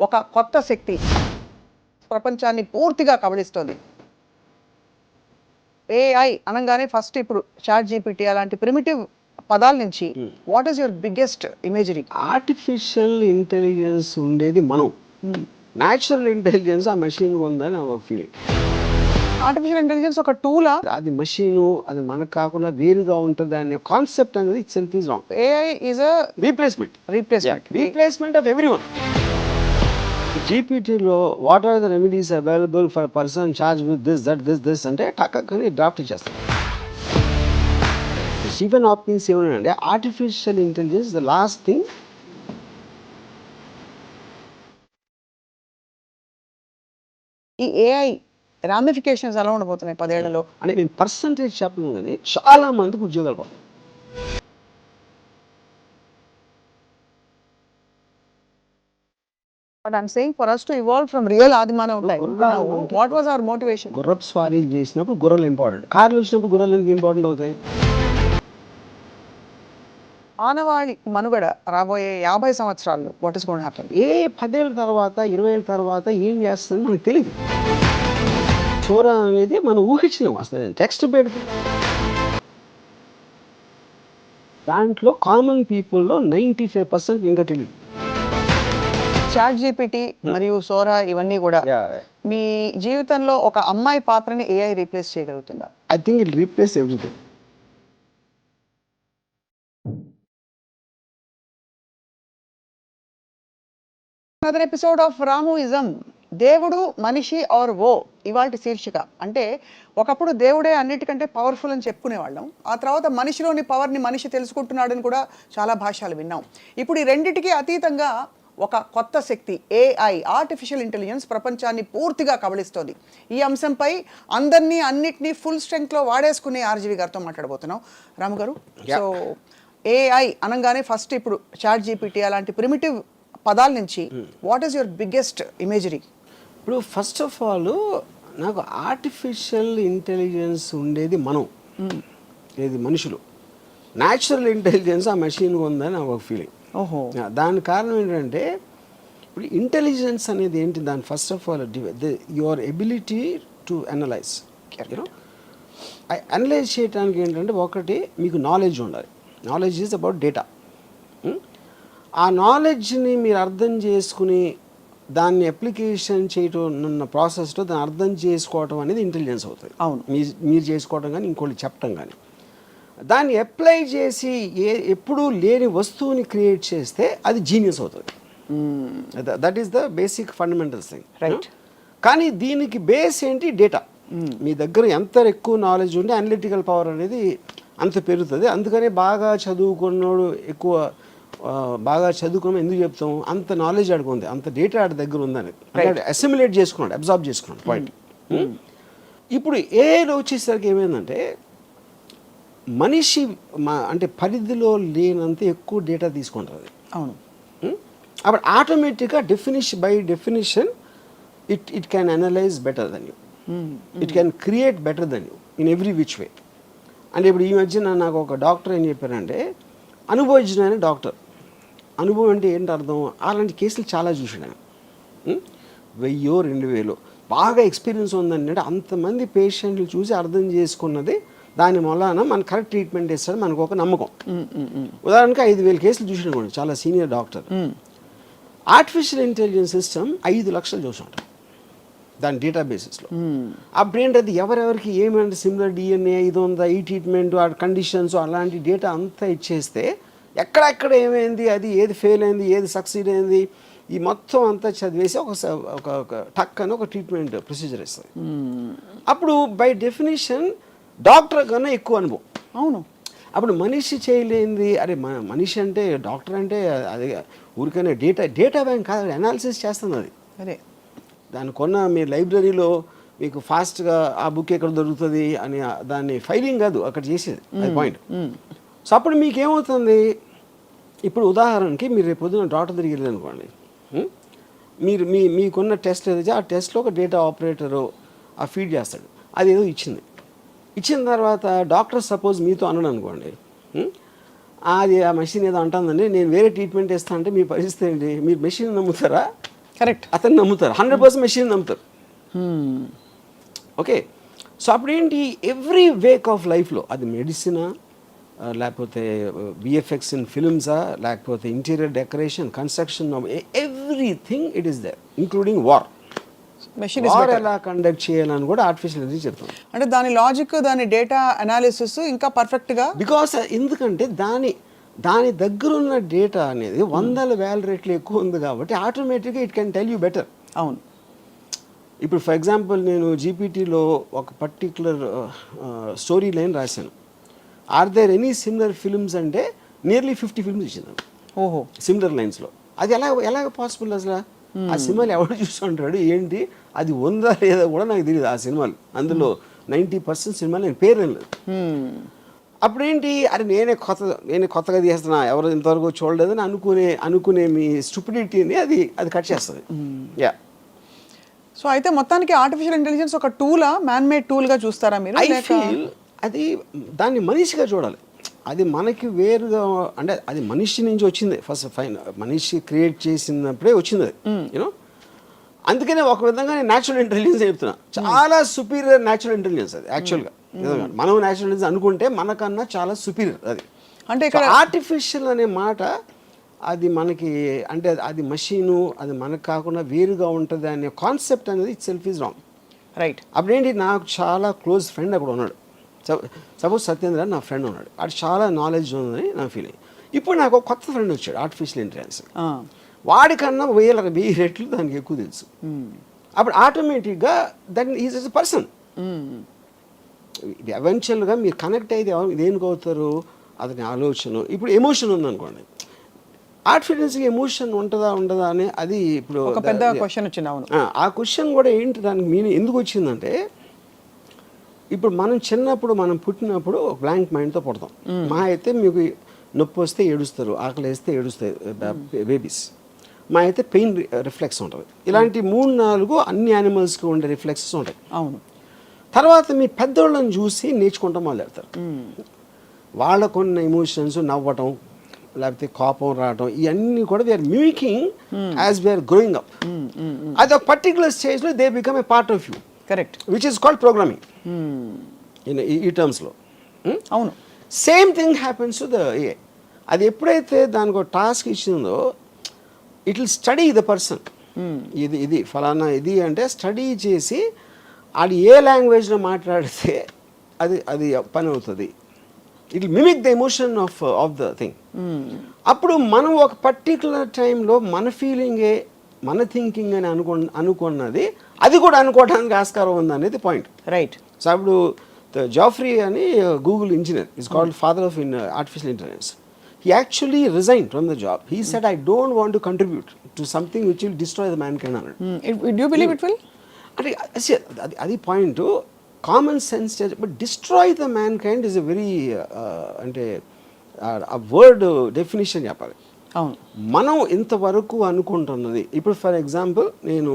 ఒక కొత్త శక్తి ప్రపంచాన్ని పూర్తిగా కబళిస్తోంది. ఏఐ అనగానే ఫస్ట్ ఇప్పుడు చాట్ జీపీటీ అలాంటి ప్రిమిటివ్ పదాల నుంచి what is your biggest imagery? Artificial intelligence ఉండేది మనం, న్యాచురల్ ఇంటెలిజెన్స్ ఆ మెషిన్ ఉందని నా ఫీలింగ్. ఆర్టిఫిషియల్ ఇంటెలిజెన్స్ ఒక టూలా? అది మెషిన్, అది మనకు కాకుండా వేరుగా ఉంటుంది అనే కాన్సెప్ట్ అనేది itself is wrong. AI is a replacement of everyone. జీపీటీలో what are the remedies available for person charge with this అంటే టక్కని డ్రాఫ్ట్ ఇచ్చేస్తాం. స్టీఫెన్ హాకిన్స్ ఏమన్నాడంటే artificial intelligence the last thing. ఈ ఏఐ రామిఫికేషన్స్ ఎలా ఉండబోతున్నాయి 10 ఏళ్లలో? అంటే నేను పర్సంటేజ్ చెప్పను కానీ చాలా మందికి ఉద్యోగాలు పోతాయి. But I'm saying for us to evolve from real Adimanav life, what was our motivation? గుర్రపు స్వారీ చేసినప్పుడు గుర్రలు ఇంపార్టెంట్, కార్లు వచ్చినప్పుడు గుర్రలు ఎందుకు ఇంపార్టెంట్ అవుతాయి? మానవాళి మనుగడ రాబోయే 50 సంవత్సరాల్లో what is going to happen? 10 ఏళ్ళ తర్వాత 20 ఏళ్ళ తర్వాత ఏం చేస్తుంది మనకు తెలియదు. చోర అనేది మనం ఊహించినాం. అసలు టెక్స్ట్ పెడితే దాంట్లో కామన్ పీపుల్లో 95% ఇంకా తెలియదు. చాట్ జీపీటీ మరియు సోరా ఇవన్నీ కూడా మీ జీవితంలో ఒక అమ్మాయి పాత్రని ఏఐ రీప్లేస్ చేయగలుగుతుందా? I think it replace everything. Another episode of రాముయిజం. దేవుడు మనిషి ఆర్ ఓ ఇవాల్టి శీర్షిక. అంటే ఒకప్పుడు దేవుడే అన్నిటికంటే పవర్ఫుల్ అని చెప్పుకునేవాళ్ళం. ఆ తర్వాత మనిషిలోని పవర్ని మనిషి తెలుసుకుంటున్నాడని కూడా చాలా భాషలు విన్నాం. ఇప్పుడు ఈ రెండిటికి అతీతంగా ఒక కొత్త శక్తి ఏఐ, ఆర్టిఫిషియల్ ఇంటెలిజెన్స్ ప్రపంచాన్ని పూర్తిగా కబళిస్తోంది. ఈ అంశంపై అందరినీ అన్నిటినీ ఫుల్ స్ట్రెంగ్త్లో వాడేసుకునే ఆర్జీవి గారితో మాట్లాడబోతున్నాం. రాము గారు, సో ఏఐ అనగానే ఫస్ట్ ఇప్పుడు చాట్ జీపీటీ అలాంటి ప్రిమిటివ్ పదాల నుంచి what is your biggest imagery? ఇప్పుడు ఫస్ట్ ఆఫ్ ఆల్ నాకు ఆర్టిఫిషియల్ ఇంటెలిజెన్స్ ఉండేది మనం, ఏది మనుషులు, న్యాచురల్ ఇంటెలిజెన్స్ ఆ మెషిన్ ఉందని నా ఒక ఫీలింగ్. ఓహో, దాని కారణం ఏంటంటే ఇప్పుడు ఇంటెలిజెన్స్ అనేది ఏంటి? దాని first of all your ability to analyse. Analyse చేయడానికి ఏంటంటే ఒకటి మీకు నాలెడ్జ్ ఉండాలి. Knowledge is about data. ఆ నాలెడ్జ్ని మీరు అర్థం చేసుకుని దాన్ని అప్లికేషన్ చేయటం ఉన్న ప్రాసెస్లో దాన్ని అర్థం చేసుకోవటం అనేది ఇంటెలిజెన్స్ అవుతుంది. అవును, మీరు చేసుకోవటం కానీ ఇంకోటి చెప్పటం కానీ. దాన్ని అప్లై చేసి ఎప్పుడూ లేని వస్తువుని క్రియేట్ చేస్తే అది జీనియస్ అవుతుంది. That is the basic fundamentals thing, right? కానీ దీనికి బేస్ ఏంటి? డేటా. మీ దగ్గర ఎంత ఎక్కువ నాలెడ్జ్ ఉంటే అనలిటికల్ పవర్ అనేది అంత పెరుగుతుంది. అందుకనే బాగా చదువుకున్నోడు ఎక్కువ బాగా చదువుకున్నాం ఎందుకు చెప్తాం? అంత నాలెడ్జ్ ఆడుకుంది, అంత డేటా ఆడి దగ్గర ఉందని అసిమిలేట్ చేసుకున్నాడు, అబ్జార్బ్ చేసుకున్నాడు. పాయింట్. ఇప్పుడు ఏఐలో వచ్చేసరికి ఏమైందంటే మనిషి అంటే పరిధిలో లేనంత ఎక్కువ డేటా తీసుకుంటుంది. అవును. అప్పుడు ఆటోమేటిక్గా by definition it can analyse better than you, it can create better than you in every which way. అంటే ఇప్పుడు ఈ మధ్యన నాకు ఒక డాక్టర్ ఏం చెప్పారంటే, అనుభవజ్ఞుడైన డాక్టర్. అనుభవం అంటే ఏంటి అర్థం? అలాంటి కేసులు చాలా చూసాడు ఆయన. 1000-2000 బాగా ఎక్స్పీరియన్స్ ఉందండి. అంటే అంతమంది పేషెంట్లు చూసి అర్థం చేసుకున్నది దాని వలన మన కరెక్ట్ ట్రీట్మెంట్ ఇస్తాడు మనకు ఒక నమ్మకం. ఉదాహరణకి 5000 కేసులు చూసాడు కూడా చాలా senior doctor. Artificial intelligence system 5 లక్షలు చూసుంటారు దాని డేటాబేసెస్లో. అప్పుడు ఏంటది ఎవరెవరికి ఏమంటే సిమిలర్ డిఎన్ఏ ఇది ఉందా, ఈ ట్రీట్మెంట్, ఆ కండిషన్స్, అలాంటి డేటా అంతా ఇచ్చేస్తే ఎక్కడెక్కడ ఏమైంది, అది ఏది ఫెయిల్ అయింది, ఏది సక్సీడ్ అయింది, ఈ మొత్తం అంతా చదివేసి ఒక టక్ అని ఒక ట్రీట్మెంట్ ప్రొసీజర్ ఇస్తుంది. అప్పుడు బై డెఫినేషన్ డాక్టర్ కన్నా ఎక్కువ అనుభవం. అవును. అప్పుడు మనిషి చేయలేంది. అరే మనిషి అంటే డాక్టర్ అంటే అది ఊరికైనా డేటా బ్యాంక్ కాదు, అనాలిసిస్ చేస్తుంది అది. అదే దాని మీ లైబ్రరీలో మీకు ఫాస్ట్గా ఆ బుక్ ఎక్కడ దొరుకుతుంది అని దాన్ని ఫైలింగ్ కాదు అక్కడ చేసేది, అది పాయింట్. సో అప్పుడు మీకేమవుతుంది? ఇప్పుడు ఉదాహరణకి మీరు రేపు పొద్దున డాక్టర్ దగ్గరికి వెళ్ళారు అనుకోండి, మీరు మీకున్న టెస్ట్ ఏదైతే ఆ టెస్ట్లో ఒక డేటా ఆపరేటరు ఆ ఫీడ్ చేస్తాడు, అది ఏదో ఇచ్చిన తర్వాత డాక్టర్ సపోజ్ మీతో అనడు అనుకోండి, అది ఆ మెషిన్ ఏదో అంటుందండి నేను వేరే ట్రీట్మెంట్ ఇస్తాను అంటే మీ పరిస్థితి ఏంటి? మీరు మెషిన్ నమ్ముతారా కరెక్ట్. అతను నమ్ముతారు, 100% మెషిన్ నమ్ముతారు. ఓకే, సో అప్పుడేంటి ఎవ్రీ వేక్ ఆఫ్ లైఫ్లో అది మెడిసినా, లేకపోతే విఎఫ్ఎక్స్ ఇన్ ఫిల్మ్సా, లేకపోతే interior decoration, construction, everything it is there, including war. Machine war ఎలా కండక్ట్ చేయాలని కూడా ఆర్టిఫిషియల్ ఇంటెలిజెన్స్ చెప్తాం. అంటే దాని లాజిక్, దాని డేటా అనాలిసిస్ ఇంకా పర్ఫెక్ట్గా, బికాస్ ఎందుకంటే దాని దగ్గర ఉన్న డేటా అనేది 100,000 రెట్లు ఎక్కువ ఉంది కాబట్టి ఆటోమేటిక్గా it can tell you better. అవును. ఇప్పుడు ఫర్ ఎగ్జాంపుల్ నేను జీపీటీలో ఒక పర్టిక్యులర్ స్టోరీ లైన్ రాశాను. Are there any similar films అంటే నియర్లీ 50 ఫిల్మ్స్ ఇచ్చింది ఓహో సిమిలర్ లైన్స్లో. అది ఎలాగ పాసిబుల్ అసలు? ఆ సినిమాలు ఎవరు చూస్తుంటాడు ఏంటి, అది ఉందా లేదా కూడా నాకు తెలియదు. ఆ సినిమాలు అందులో 90% సినిమాలు నేను పేరు లేదు. అప్పుడేంటి, అరే నేనే కొత్తగా తీస్తున్నా, ఎవరు ఇంతవరకు చూడలేదని అనుకునే మీ స్టూపిడిటీని అది కట్ చేస్తుంది. యా. సో అయితే మొత్తానికి ఆర్టిఫిషియల్ ఇంటెలిజెన్స్ ఒక టూలా, మ్యాన్ మేడ్ టూల్గా చూస్తారా మీరు? ఐ ఫీల్ అది దాన్ని మనిషిగా చూడాలి. అది మనకి వేరుగా, అంటే అది మనిషి నుంచి వచ్చింది ఫస్ట్ ఫైన్, మనిషి క్రియేట్ చేసినప్పుడే వచ్చింది అది, యూనో. అందుకనే ఒక విధంగా నేను న్యాచురల్ ఇంటెలిజెన్స్ చెప్తున్నా, చాలా సుపీరియర్ న్యాచురల్ ఇంటెలిజెన్స్ అది యాక్చువల్గా. మనం న్యాచురల్ ఇంటెలిజెన్స్ అనుకుంటే మనకన్నా చాలా సుపీరియర్ అది. అంటే ఇక్కడ ఆర్టిఫిషియల్ అనే మాట అది మనకి, అంటే అది మషీను, అది మనకు కాకుండా వేరుగా ఉంటుంది అనే కాన్సెప్ట్ అనేది itself is wrong. Right. అప్పుడేంటి, నాకు చాలా క్లోజ్ ఫ్రెండ్ అక్కడ ఉన్నాడు. సపోజ్ సత్యేంద్ర నా ఫ్రెండ్ ఉన్నాడు, అది చాలా నాలెడ్జ్ ఉందని నా ఫీలింగ్. ఇప్పుడు నాకు ఒక కొత్త ఫ్రెండ్ వచ్చాడు ఆర్టిఫిషియల్ ఇంటెలిజెన్స్, వాడికన్నా 1000 రెట్లు దానికి ఎక్కువ తెలుసు. అప్పుడు ఆటోమేటిక్గా దట్ ఈజ్ ఎ పర్సన్. ఎవెన్చువల్గా మీరు కనెక్ట్ అయితే దేనికి అవుతారు, అతని ఆలోచన. ఇప్పుడు ఎమోషన్ ఉందనుకోండి, ఆర్టిఫిషియల్స్కి ఎమోషన్ ఉంటుందా ఉండదా అని అది ఇప్పుడు ఒక పెద్ద క్వశ్చన్ వచ్చింది. అవును. ఆ క్వశ్చన్ కూడా ఏంటి, దానికి మీనింగ్ ఎందుకు వచ్చిందంటే, ఇప్పుడు మనం పుట్టినప్పుడు ఒక బ్లాంక్ మైండ్తో పుడతాం. మా అయితే మీకు నొప్పి వస్తే ఏడుస్తారు, ఆకలి వేస్తే ఏడుస్తాయి బేబీస్. మా అయితే పెయిన్ రిఫ్లెక్స్ ఉంటుంది. ఇలాంటి 3-4 అన్ని యానిమల్స్కి ఉండే రిఫ్లెక్సెస్ ఉంటాయి. అవును. తర్వాత మీ పెద్దోళ్ళని చూసి నేర్చుకుంటాం మొదలెడతారు. వాళ్ళకున్న ఎమోషన్స్, నవ్వటం, లేకపోతే కోపం రావటం, ఇవన్నీ కూడా we're mimicking as we're growing up. అది ఒక పర్టికులర్ స్టేజ్లో they become a part of you. Correct. Which is called programming ఈ టర్మ్స్లో. అవును. Same thing happens to the AI. అది ఎప్పుడైతే దానికి ఒక టాస్క్ ఇచ్చిందో, it will study the person. ఇది ఫలానా ఇది అంటే స్టడీ చేసి అది ఏ లాంగ్వేజ్లో మాట్లాడితే అది పని అవుతుంది. It will mimic the emotion of the thing. అప్పుడు మనం ఒక పర్టికులర్ టైంలో మన ఫీలింగే మన థింకింగ్ అని అనుకున్నది అది కూడా అనుకోవడానికి ఆస్కారం ఉంది అనేది పాయింట్. రైట్. సో అప్పుడు జాఫ్రీ అని Google engineer is called father of artificial intelligence. He actually resigned from the job. He said, I don't want to contribute to something which will destroy the mankind. Do you believe it will? అది point. Common sense, but destroy the man kind is a very, అంటే ఆ word definition చెప్పాలి. అవును. మనం ఇంతవరకు అనుకుంటున్నది, ఇప్పుడు for example నేను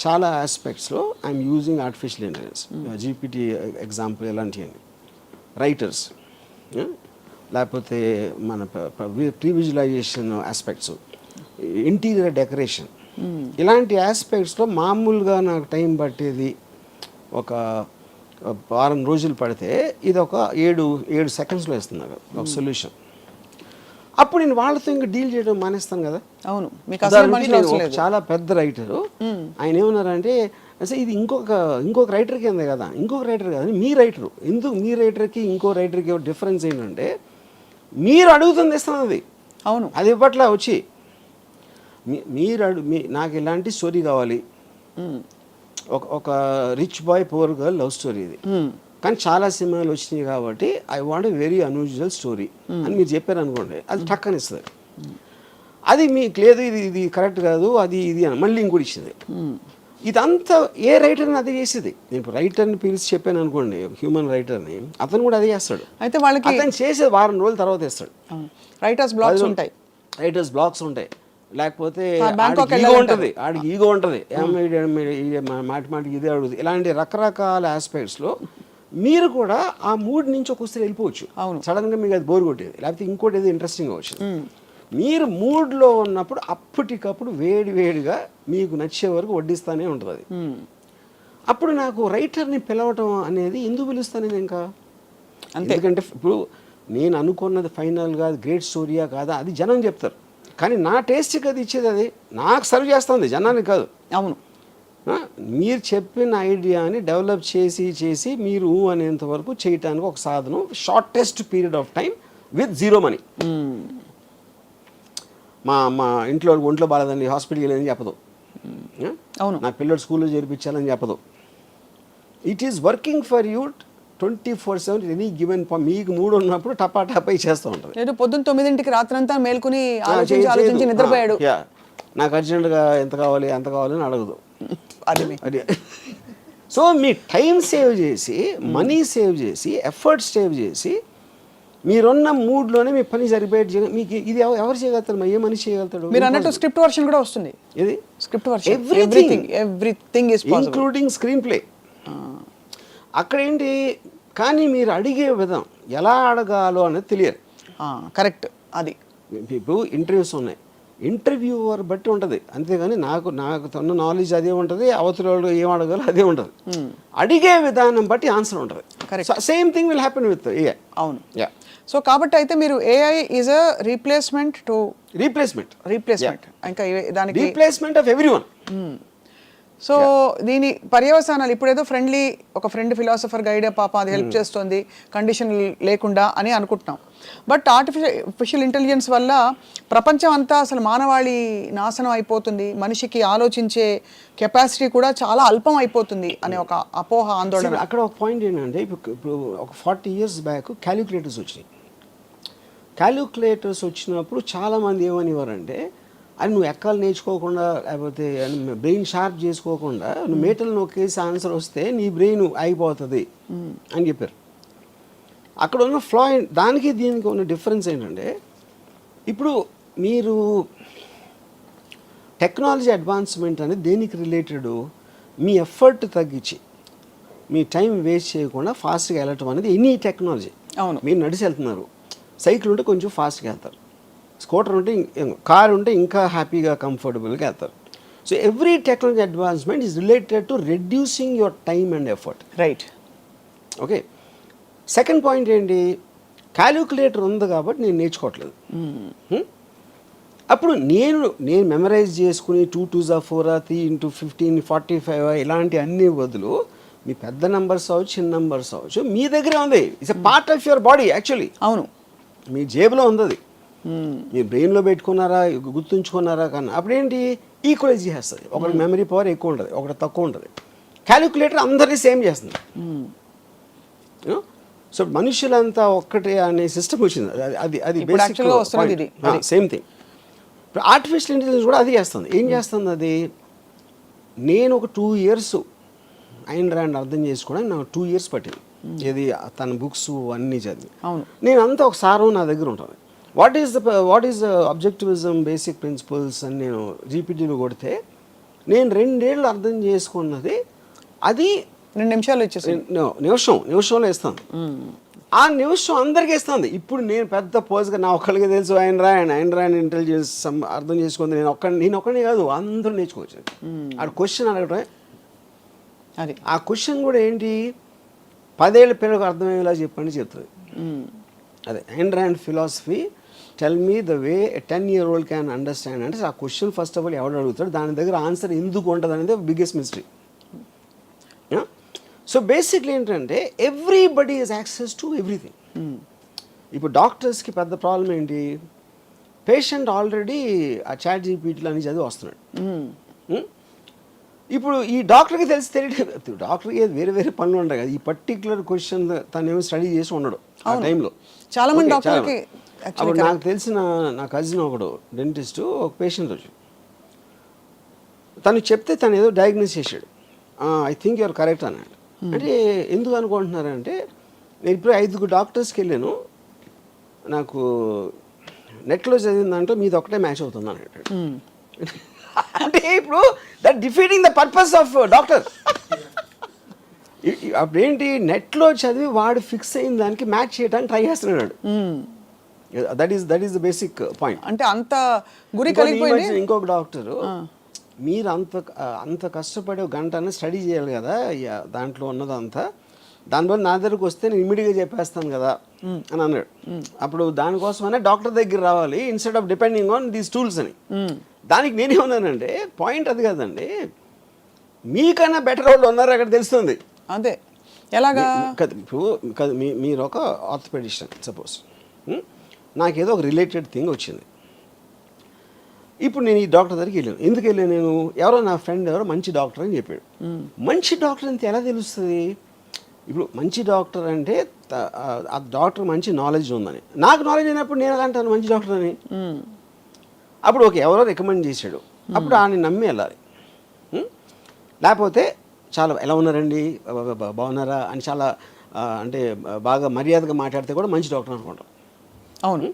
చాలా ఆస్పెక్ట్స్లో I'm using artificial intelligence. GPT example ఎలాంటివన్నీ, రైటర్స్, లేకపోతే మన pre visualization aspects, interior decoration, ఇలాంటి ఆస్పెక్ట్స్లో మామూలుగా నాకు టైం పట్టేది ఒక వారం రోజులు పడితే ఇది ఒక 7 సెకండ్స్లో ఇస్తుంది నాకు ఒక సొల్యూషన్. అప్పుడు నేను వాళ్ళతో ఇంకా డీల్ చేయడం మానేస్తాను కదా. అవును. మీకు చాలా పెద్ద రైటరు, ఆయన ఏమన్నారంటే, అసలు ఇది ఇంకొక రైటర్ కింద కదా, ఇంకొక రైటర్ కదా, మీ రైటరు. ఎందుకు మీ రైటర్కి ఇంకో రైటర్కి డిఫరెన్స్ ఏంటంటే, మీరు అడుగుతుంది ఇస్తున్నది. అవును. అది ఇప్పట్లో వచ్చి నాకు ఇలాంటి స్టోరీ కావాలి, ఒక rich boy poor girl love story ఇది, కానీ చాలా సినిమాలు వచ్చినాయి కాబట్టి I want a very unusual story అని మీరు చెప్పారు అనుకోండి, అది టక్కని ఇస్తుంది. అది మీకు లేదు, ఇది కరెక్ట్ కాదు, అది ఇది అని మళ్ళీ ఇంకోటి ఇచ్చింది. ఇదంతా ఏ రైటర్ని అదే చేసేది. నేను ఇప్పుడు రైటర్ని పిలిచి చెప్పాను అనుకోండి, హ్యూమన్ రైటర్ని, అతను కూడా అదే చేస్తాడు. అయితే వాళ్ళకి అతను చేసేది వారం రోజుల తర్వాత ఇస్తాడు. రైటర్స్ బ్లాక్స్ ఉంటాయి, లేకపోతే ఈగో ఉంటుంది, ఆడికి ఈగో ఉంటుంది, మాటికి ఇదే అడుగుతుంది. ఇలాంటి రకరకాల ఆస్పెక్ట్స్లో మీరు కూడా ఆ మూడ్ నుంచి ఒకసారి వెళ్ళిపోవచ్చు. సడన్గా మీకు అది బోర్ కొట్టేది, లేకపోతే ఇంకోటి ఏదో ఇంట్రెస్టింగ్ అవచ్చు. మీరు మూడ్లో ఉన్నప్పుడు అప్పటికప్పుడు వేడిగా మీకు నచ్చే వరకు వడ్డిస్తానే ఉంటుంది అది. అప్పుడు నాకు రైటర్ని పిలవటం అనేది ఎందుకు పిలుస్తాను నేను ఇంకా? ఎందుకంటే ఇప్పుడు నేను అనుకున్నది ఫైనల్గా గ్రేట్ స్టోరీయా కాదా అది జనం చెప్తారు, కానీ నా టేస్ట్కి అది ఇచ్చేది అది నాకు సర్వ్ చేస్తుంది, జనానికి కాదు. అవును. మీరు చెప్పిన ఐడియాని డెవలప్ చేసి మీరు అనేంత వరకు చేయటానికి ఒక సాధనం, shortest period of time with zero money. మా ఇంట్లో ఒంట్లో బాగాలేదండి హాస్పిటల్కి వెళ్ళని చెప్పదు, అవును, నా పిల్లలు స్కూల్లో చేర్పించాలని చెప్పదు. It is working for you 24/7 any given. మీకు మూడు ఉన్నప్పుడు టపా చేస్తూ ఉంటుంది. లేదు పొద్దున్న 9కి రాత్రంతా మేల్కొని ఆలోచించి నిద్రపోయాడు. నాకు అర్జెంటుగా ఎంత కావాలి అంత కావాలి అని అడగదు. అది సో మీ టైం సేవ్ చేసి, మనీ సేవ్ చేసి, ఎఫర్ట్ సేవ్ చేసి, మీరున్న మూడ్లోనే మీ పని సరిపోయేది. మీకు ఇది ఎవరు చేయగలుగుతారు? ఏ మనిషి చేయగలుగుతాడు? మీరు అన్నట్టు స్క్రిప్ట్ వర్షన్ కూడా వస్తుంది. ఇది script version, everything is possible, including screen play. అక్కడ ఏంటి, కానీ మీరు అడిగే విధం ఎలా అడగాలో అనేది తెలియదు. కరెక్ట్. అది ఇప్పుడు ఇంటర్వ్యూస్ ఉన్నాయి, ఇంటర్వ్యూవర్ బట్టి ఉంటుంది, అంతేగాని నాకు తన నాలెడ్జ్ అదే ఉంటుంది, అవతల వాళ్ళు ఏం అడగాలో అదే ఉంటుంది. అడిగే విధానం బట్టి ఆన్సర్ ఉంటుంది. Same thing will happen with AI. అవును. సో కాబట్టి అయితే మీరు ఏఐ ఈజ్ అ రీప్లేస్మెంట్ ఇంకా దానికి రీప్లేస్మెంట్ ఆఫ్ ఎవ్రీవన్. సో దీని పర్యవసానాలు ఇప్పుడేదో ఒక ఫ్రెండ్ ఫిలాసఫర్ గైడ్ పాప అది హెల్ప్ చేస్తుంది కండిషన్ లేకుండా అని అనుకుంటున్నాం. బట్ ఆర్టిఫిషియల్ ఇంటెలిజెన్స్ వల్ల ప్రపంచం అంతా అసలు మానవాళి నాశనం అయిపోతుంది, మనిషికి ఆలోచించే కెపాసిటీ కూడా చాలా అల్పం అయిపోతుంది అనే ఒక అపోహ, ఆందోళన. అక్కడ ఒక పాయింట్ ఏంటంటే, ఇప్పుడు ఒక 40 years బ్యాక్ క్యాలిక్యులేటర్స్ వచ్చినాయి. క్యాలిక్యులేటర్స్ వచ్చినప్పుడు చాలామంది ఏమనేవారంటే, అది నువ్వు ఎక్కాలు నేర్చుకోకుండా, లేకపోతే బ్రెయిన్ షార్ప్ చేసుకోకుండా నువ్వు మేటలు నొక్కేసి ఆన్సర్ వస్తే నీ బ్రెయిన్ అయిపోతుంది అని చెప్పారు. అక్కడ ఉన్న ఫ్లా, దానికి దీనికి ఉన్న డిఫరెన్స్ ఏంటంటే, ఇప్పుడు మీరు టెక్నాలజీ అడ్వాన్స్మెంట్ అనేది దేనికి రిలేటెడ్, మీ ఎఫర్ట్ తగ్గించి మీ టైం వేస్ట్ చేయకుండా ఫాస్ట్గా వెళ్ళటం అనేది ఎనీ టెక్నాలజీ. అవును. మీరు నడిచి వెళ్తున్నారు, సైకిల్ ఉంటే కొంచెం ఫాస్ట్గా వెళ్తారు, స్కూటర్ ఉంటే, కార్ ఉంటే ఇంకా హ్యాపీగా కంఫర్టబుల్గా వెళ్తారు. So every technology advancement is related to reducing your time and effort. Right. Okay. Second point ఏంటి, క్యాలిక్యులేటర్ ఉంది కాబట్టి నేను నేర్చుకోవట్లేదు. అప్పుడు నేను మెమరైజ్ చేసుకుని 2 2s 4 3 × 15 45 ఇలాంటి అన్ని బదులు మీ పెద్ద నెంబర్స్ అవ్వచ్చు, చిన్న నెంబర్స్ అవ్వచ్చు, మీ దగ్గరే ఉంది. It's a part of your body actually. అవును, మీ జేబులో ఉంది అది. మీరు బ్రెయిన్లో పెట్టుకున్నారా, గుర్తుంచుకున్నారా కన్నా అప్పుడేంటి ఈక్వలైజ్ చేస్తుంది. ఒకటి మెమరీ పవర్ ఎక్కువ ఉంటుంది, ఒకటి తక్కువ ఉంటుంది. క్యాలిక్యులేటర్ అందరినీ సేమ్ చేస్తుంది. సో మనుషులంతా ఒక్కటే అనే సిస్టమ్ వచ్చింది. అది సేమ్ థింగ్. ఇప్పుడు ఆర్టిఫిషియల్ ఇంటెలిజెన్స్ కూడా అది చేస్తుంది. ఏం చేస్తుంది అది, నేను ఒక 2 years ఐన్ ర్యాండ్ అర్థం చేసుకోవడానికి నాకు 2 years పట్టింది. ఇది తన బుక్స్ అన్నీ చదివి. నేను అంతా ఒక సారం నా దగ్గర ఉంటుంది. What is the objectivism, basic principles అని నేను జీపీటీలో కొడితే నేను 2 ఏళ్ళు అర్థం చేసుకున్నది అది 2 నిమిషాలు ఇచ్చేసి నిమిషంలో ఇస్తాను. ఆ నిమిషం అందరికీ ఇస్తుంది. ఇప్పుడు నేను పెద్ద పోజ్గా నా ఒక్కరికి తెలుసు ఐన్ ర్యాండ్ ఇంటెలిజెన్స్ అర్థం చేసుకుంది, నేను ఒక్కడే కాదు అందరూ నేర్చుకోవచ్చు. ఆ క్వశ్చన్ అడగటమే అది. ఆ క్వశ్చన్ కూడా ఏంటి, 10 ఏళ్ళ పిల్లలకు అర్థమయ్యేలా చెప్పండి చెప్తుంది. అదే Ayn Rand philosophy, tell me the way a 10-year-old can understand. అంటే ఆ క్వశ్చన్ ఫస్ట్ ఆఫ్ ఆల్ ఎవడు అడుగుతాడు, దాని దగ్గర ఆన్సర్ ఎందుకు ఉంటుంది అనేది బిగ్గెస్ట్ మిస్టరీ. సో బేసిక్లీ ఏంటంటే everybody is access to everything. ఇప్పుడు డాక్టర్స్కి పెద్ద ప్రాబ్లం ఏంటి, పేషెంట్ ఆల్రెడీ ఆ చాట్ జీపీటీలో అని చదివి వస్తున్నాడు. ఇప్పుడు ఈ డాక్టర్కి తెలియదు, డాక్టర్కి వేరే పనులు ఉంటాయి కదా, ఈ పర్టికులర్ క్వశ్చన్ తను ఏమో స్టడీ చేసి ఉండడు ఆ టైంలో. చాలా మంది డాక్టర్కి. అప్పుడు నాకు తెలిసిన నా కజిన్ ఒకడు డెంటిస్ట్, ఒక పేషెంట్ వచ్చి తను చెప్తే తను ఏదో డయాగ్నోస్ చేశాడు. ఐ థింక్ యూఆర్ కరెక్ట్ అన్నాడు. అంటే ఎందుకు అనుకుంటున్నారంటే, నేను ఇప్పుడు 5 డాక్టర్స్కి వెళ్ళాను, నాకు నెట్లో చదివిన దాంట్లో మీది ఒకటే మ్యాచ్ అవుతుంది అన్నాడు. అంటే ఇప్పుడు that defeating the purpose of doctor. అప్పుడేంటి, నెట్లో చదివి వాడు ఫిక్స్ అయిన దానికి మ్యాచ్ చేయడానికి ట్రై చేస్తున్నాడు. That is the basic point. అంటే అంత గురి కలిగిపోయింది. ఇంకొక డాక్టరు, మీరు అంత కష్టపడి ఒక గంట స్టడీ చేయాలి కదా దాంట్లో ఉన్నదంతా, దానివల్ల నా దగ్గరకు వస్తే నేను ఇమీడియట్గా చెప్పేస్తాను కదా అని అన్నాడు. అప్పుడు దానికోసమనే డాక్టర్ దగ్గర రావాలి instead of depending on these tools అని. దానికి నేనేమన్నానంటే పాయింట్ అది కదండి, మీకన్నా బెటర్ వాళ్ళు ఉన్నారు అక్కడ తెలుస్తుంది. అదే ఎలాగా ఇప్పుడు మీరు ఒక ఆర్థోపెడిషన్ సపోజ్, నాకేదో ఒక రిలేటెడ్ థింగ్ వచ్చింది. ఇప్పుడు నేను ఈ డాక్టర్ దగ్గరికి వెళ్ళాను. ఎందుకు వెళ్ళాను నేను? ఎవరో నా ఫ్రెండ్ ఎవరో మంచి డాక్టర్ అని చెప్పాడు. మంచి డాక్టర్ అంతే ఎలా తెలుస్తుంది? ఇప్పుడు మంచి డాక్టర్ అంటే ఆ డాక్టర్ మంచి నాలెడ్జ్ ఉందని. నాకు నాలెడ్జ్ అయినప్పుడు నేను ఎలా అంటాను మంచి డాక్టర్ అని? అప్పుడు ఎవరో రికమెండ్ చేశాడు, అప్పుడు ఆయన నమ్మి వెళ్ళాలి. లేకపోతే చాలా ఎలా ఉన్నారండి, బాగున్నారా అని చాలా అంటే బాగా మర్యాదగా మాట్లాడితే కూడా మంచి డాక్టర్ అనుకుంటాం. అవును,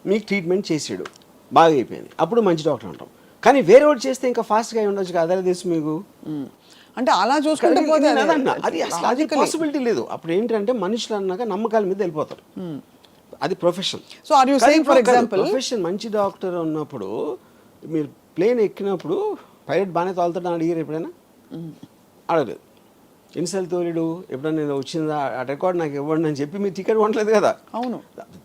మీకు ట్రీట్మెంట్ చేసాడు, బాగా అయిపోయింది, అప్పుడు మంచి డాక్టర్ అంటాం. కానీ వేరే వాడు చేస్తే ఇంకా ఫాస్ట్గా ఉండొచ్చు కదా, అదే తెలుసు మీకు. అంటే అలా చూసుకుంటే పోతే అది అసలు అది పాసిబిలిటీ లేదు. అప్పుడు ఏంటంటే మనుషులు అన్నాక నమ్మకాల మీద వెళ్ళిపోతారు. అది profession. So are you saying for example profession మంచి డాక్టర్ ఉన్నప్పుడు మీరు ప్లేన్ ఎక్కినప్పుడు పైలట్ బాగానే తోలుతాడని అడిగారు ఎప్పుడైనా? అడగలేదు. ఎన్నిసార్లు తోలేడు? ఎప్పుడైనా నేను వచ్చిందా ఆ రికార్డ్ నాకు ఇవ్వండి అని చెప్పి మీరు టికెట్ కొనలేదు కదా. అవును.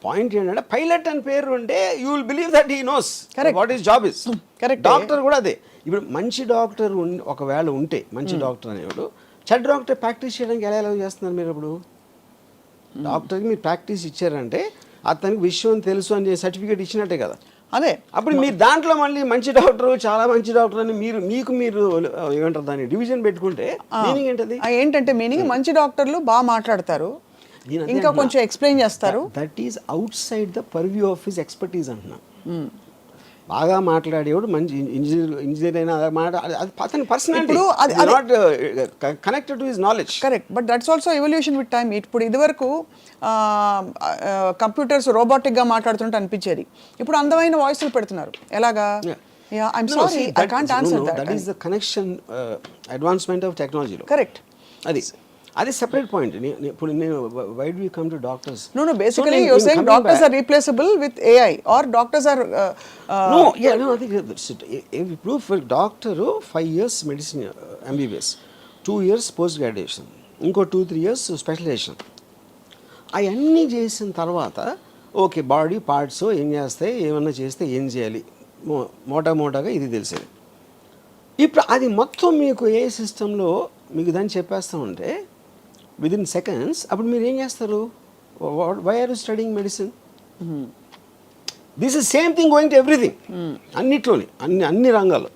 పాయింట్ ఏంటంటే పైలట్ అని పేరు ఉంటే you will believe that he knows what is job is. Correct. Doctor కూడా అదే. ఇప్పుడు మంచి డాక్టర్ ఒకవేళ ఉంటే, మంచి డాక్టర్ అనేవాడు చెడ్డ డాక్టర్ ప్రాక్టీస్ చేయడానికి ఎలా చేస్తున్నారు మీరు? ఇప్పుడు డాక్టర్కి మీరు ప్రాక్టీస్ ఇచ్చారంటే అతనికి విషయం తెలుసు అని సర్టిఫికేట్ ఇచ్చినట్టే కదా. అదే. అప్పుడు మీరు దాంట్లో మళ్ళీ మంచి డాక్టర్, చాలా మంచి డాక్టర్ అని మీరు ఏమంటారు దాన్ని డివిజన్ పెట్టుకుంటే మీనింగ్ ఏంటది? ఏంటంటే మీనింగ్ మంచి డాక్టర్లు బాగా మాట్లాడతారు, ఇంకా కొంచెం ఎక్స్ప్లెయిన్ చేస్తారు. That is out side the purview of his expertise అంటున్నా. బాగా మాట్లాడేవాడు మంచి ఇంజనీర్ అయినా అతని personality not connected to his knowledge. Correct, but that's also evolution with time. ఇప్పుడు ఇదివరకు కంప్యూటర్స్ రోబోటిక్గా మాట్లాడుతుంటే అనిపించేది, ఇప్పుడు అందమైన వాయిస్లు పెడుతున్నారు. ఎలాగా? I'm sorry, I can't answer that. That is the connection advancement of టెక్నాలజీలో. కరెక్ట్. అది సెపరేట్ పాయింట్. ఇప్పుడు నేను why do you come to doctors? No, basically you're saying doctors are replaceable with AI or doctors are no, I think ఇప్పుడు for doctor 5 years medicine MBBS, 2 years post graduation, ఇంకో 2-3 years specialisation. అవన్నీ చేసిన తర్వాత okay body parts ఏం చేస్తాయి, ఏమన్నా చేస్తే ఏం చేయాలి, మోటాగా ఇది తెలిసేది. ఇప్పుడు అది మొత్తం మీకు ఏ సిస్టంలో మీకు దాన్ని చెప్పేస్తూ ఉంటే విదిన్ సెకండ్స్, అప్పుడు మీరు ఏం చేస్తారు? Why are you studying medicine? This is same thing going to everything. అన్నిట్లోని అన్ని రంగాల్లో.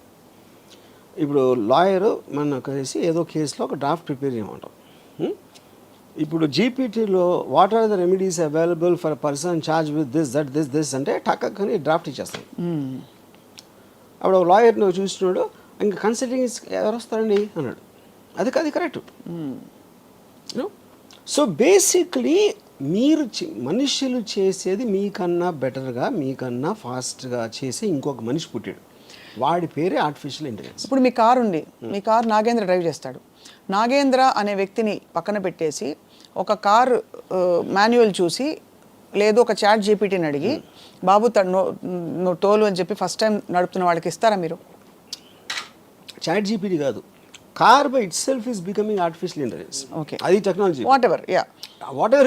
ఇప్పుడు లాయరు మన కలిసి ఏదో కేసులో ఒక డ్రాఫ్ట్ ప్రిపేర్ చేయమంటాం. ఇప్పుడు జీపీటీలో what are the remedies available for person charge with this అంటే టక్కని డ్రాఫ్ట్ ఇచ్చేస్తాం. అప్పుడు ఒక లాయర్ నువ్వు చూస్తున్నాడు, ఇంకా కన్సల్టింగ్ ఎవరు వస్తారండి అన్నాడు. అది కరెక్ట్. సో బేసిక్లీ మీరు మనుషులు చేసేది మీకన్నా బెటర్గా, మీకన్నా ఫాస్ట్గా చేసే ఇంకొక మనిషి పుట్టాడు, వాడి పేరే ఆర్టిఫిషియల్ ఇంటెలిజెన్స్. ఇప్పుడు మీ కారు ఉంది, మీ కారు నాగేంద్ర డ్రైవ్ చేస్తాడు. నాగేంద్ర అనే వ్యక్తిని పక్కన పెట్టేసి ఒక కారు మాన్యువల్ చూసి లేదు ఒక చాట్ జీపీటీని అడిగి బాబు నువ్వు తోలు అని చెప్పి ఫస్ట్ టైం నడుపుతున్న వాళ్ళకి ఇస్తారా మీరు? చాట్ జీపీటీ కాదు, car by it self is becoming artificial intelligence. Okay, అది టెక్నాలజీ. వాట్ ఎవర్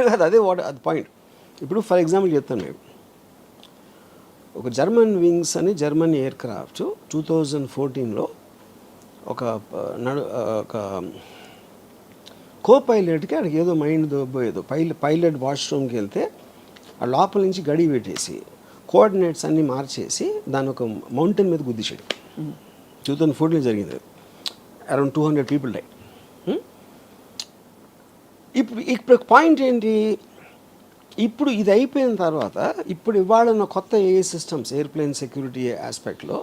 కాదు, అది పాయింట్. ఇప్పుడు ఫర్ ఎగ్జాంపుల్ చెప్తాను నేను, ఒక జర్మన్ వింగ్స్ అని జర్మన్ ఎయిర్ క్రాఫ్ట్ 2014లో ఒక కో పైలట్కి అక్కడికి ఏదో మైండ్ దొబ్బోయేదో పైలట్ వాష్రూమ్కి వెళ్తే ఆ లోపల నుంచి గడి పెట్టేసి కోఆర్డినేట్స్ అన్నీ మార్చేసి దాని ఒక మౌంటైన్ మీద గుద్దించాడు. 2014లో జరిగింది. Around 200 people die. ఇప్పుడు పాయింట్ ఏంటి? ఇప్పుడు ఇది అయిపోయిన తర్వాత ఇప్పుడు ఇవాళ ఉన్న కొత్త ఏఐ సిస్టమ్స్, ఎయిర్ప్లేన్ సెక్యూరిటీ ఆస్పెక్ట్లో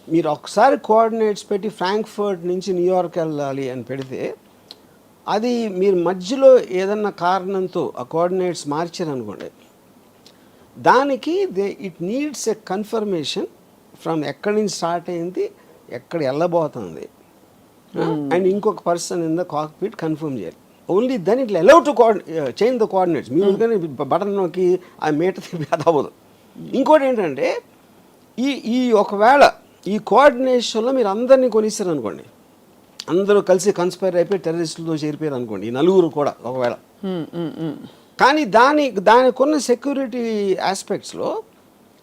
మీరు ఒకసారి కోఆర్డినేట్స్ పెట్టి ఫ్రాంక్ఫర్ట్ నుంచి న్యూయార్క్ వెళ్ళాలి అని పెడితే అది మీరు మధ్యలో ఏదన్నా కారణంతో ఆ కోఆర్డినేట్స్ మార్చారనుకోండి, దానికి it needs a confirmation from ఎక్కడి నుంచి స్టార్ట్ అయింది, ఎక్కడ వెళ్ళబోతుంది, అండ్ ఇంకొక person in the cockpit confirm చేయాలి. Only then it allow to change the coordinates. మీరు కానీ బటన్ నొక్కి ఆ మీటర్ తిప్పి అది అవ్వదు. ఇంకోటి ఏంటంటే ఈ ఒకవేళ ఈ కోఆర్డినేషన్లో మీరు అందరినీ కొనిస్తారు అనుకోండి, అందరూ కలిసి కన్స్పైర్ అయిపోయి టెర్రరిస్టులతో చేరిపోయారు అనుకోండి, ఈ నలుగురు కూడా ఒకవేళ. కానీ దానికి ఉన్న సెక్యూరిటీ ఆస్పెక్ట్స్లో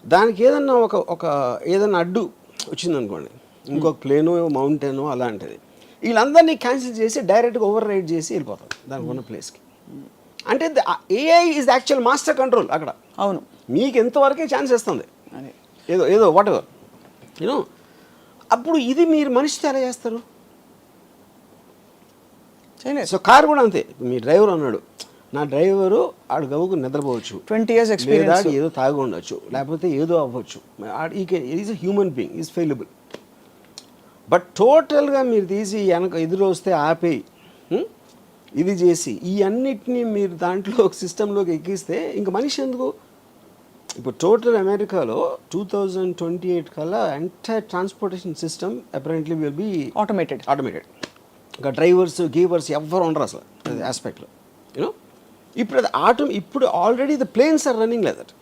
దానికి ఏదన్నా ఒక ఏదన్నా అడ్డు వచ్చిందనుకోండి, ఇంకొక ప్లేనో మౌంటైనో అలాంటిది, వీళ్ళందరినీ క్యాన్సిల్ చేసి డైరెక్ట్గా ఓవర్ రైడ్ చేసి వెళ్ళిపోతారు దానికి ఉన్న ప్లేస్కి. అంటే AI is actual master control అక్కడ. అవును, మీకు ఎంతవరకే ఛాన్స్ ఇస్తుంది ఏదో వాట్ ఎవర్ యూనో. అప్పుడు ఇది మీరు మనిషితో ఎలా చేస్తారు? సో కార్ కూడా అంతే. మీ డ్రైవర్ అన్నాడు, నా డ్రైవరు ఆడు గవ్వుకు నిద్రపోవచ్చు, 20 years experience, ఏదో తాగి ఉండొచ్చు, లేకపోతే ఏదో అవ్వచ్చు, is a human being, is fallible. But టోటల్గా మీరు తీసి వెనక ఎదురు వస్తే ఆపేయి, ఇది చేసి ఈ అన్నిటినీ మీరు దాంట్లో ఒక సిస్టంలోకి ఎక్కిస్తే ఇంక మనిషి ఎందుకు? ఇప్పుడు టోటల్ అమెరికాలో 2028 కల్లా entire transportation system apparently will be automated. ఇంకా డ్రైవర్స్ గీవర్స్ ఎవ్వరు ఉండరు అసలు ఆస్పెక్ట్లో యూనో. ఇప్పుడు already the planes are running like that.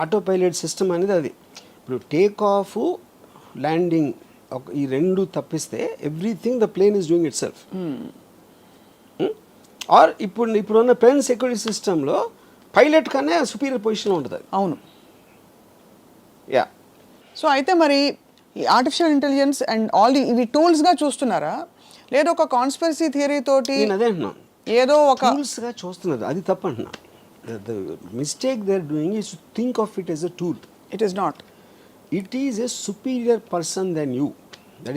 Autopilot system అనేది అది. ఇప్పుడు టేక్ ఆఫ్ ల్యాండింగ్ ఈ రెండు తప్పిస్తే everything the plane is doing itself. Or ఇప్పుడున్న ప్లేన్ సెక్యూరిటీ సిస్టంలో పైలట్ కన్నా సుపీరియర్ పొజిషన్లో ఉంటుంది అది. అవును, యా. సో అయితే మరి ఈ ఆర్టిఫిషియల్ ఇంటెలిజెన్స్ అండ్ ఆల్ ఇవి టూల్స్గా చూస్తున్నారా, లేదా ఒక కాన్స్పిరసీ థియరీ తోటి? నేను అదే అంటున్నాను, ఏదో ఒక టూల్స్గా చూస్తున్నారు, అది తప్పు అంటున్నా. The mistake they are doing is to think of it as a tool. It is not. It is a superior person than you. That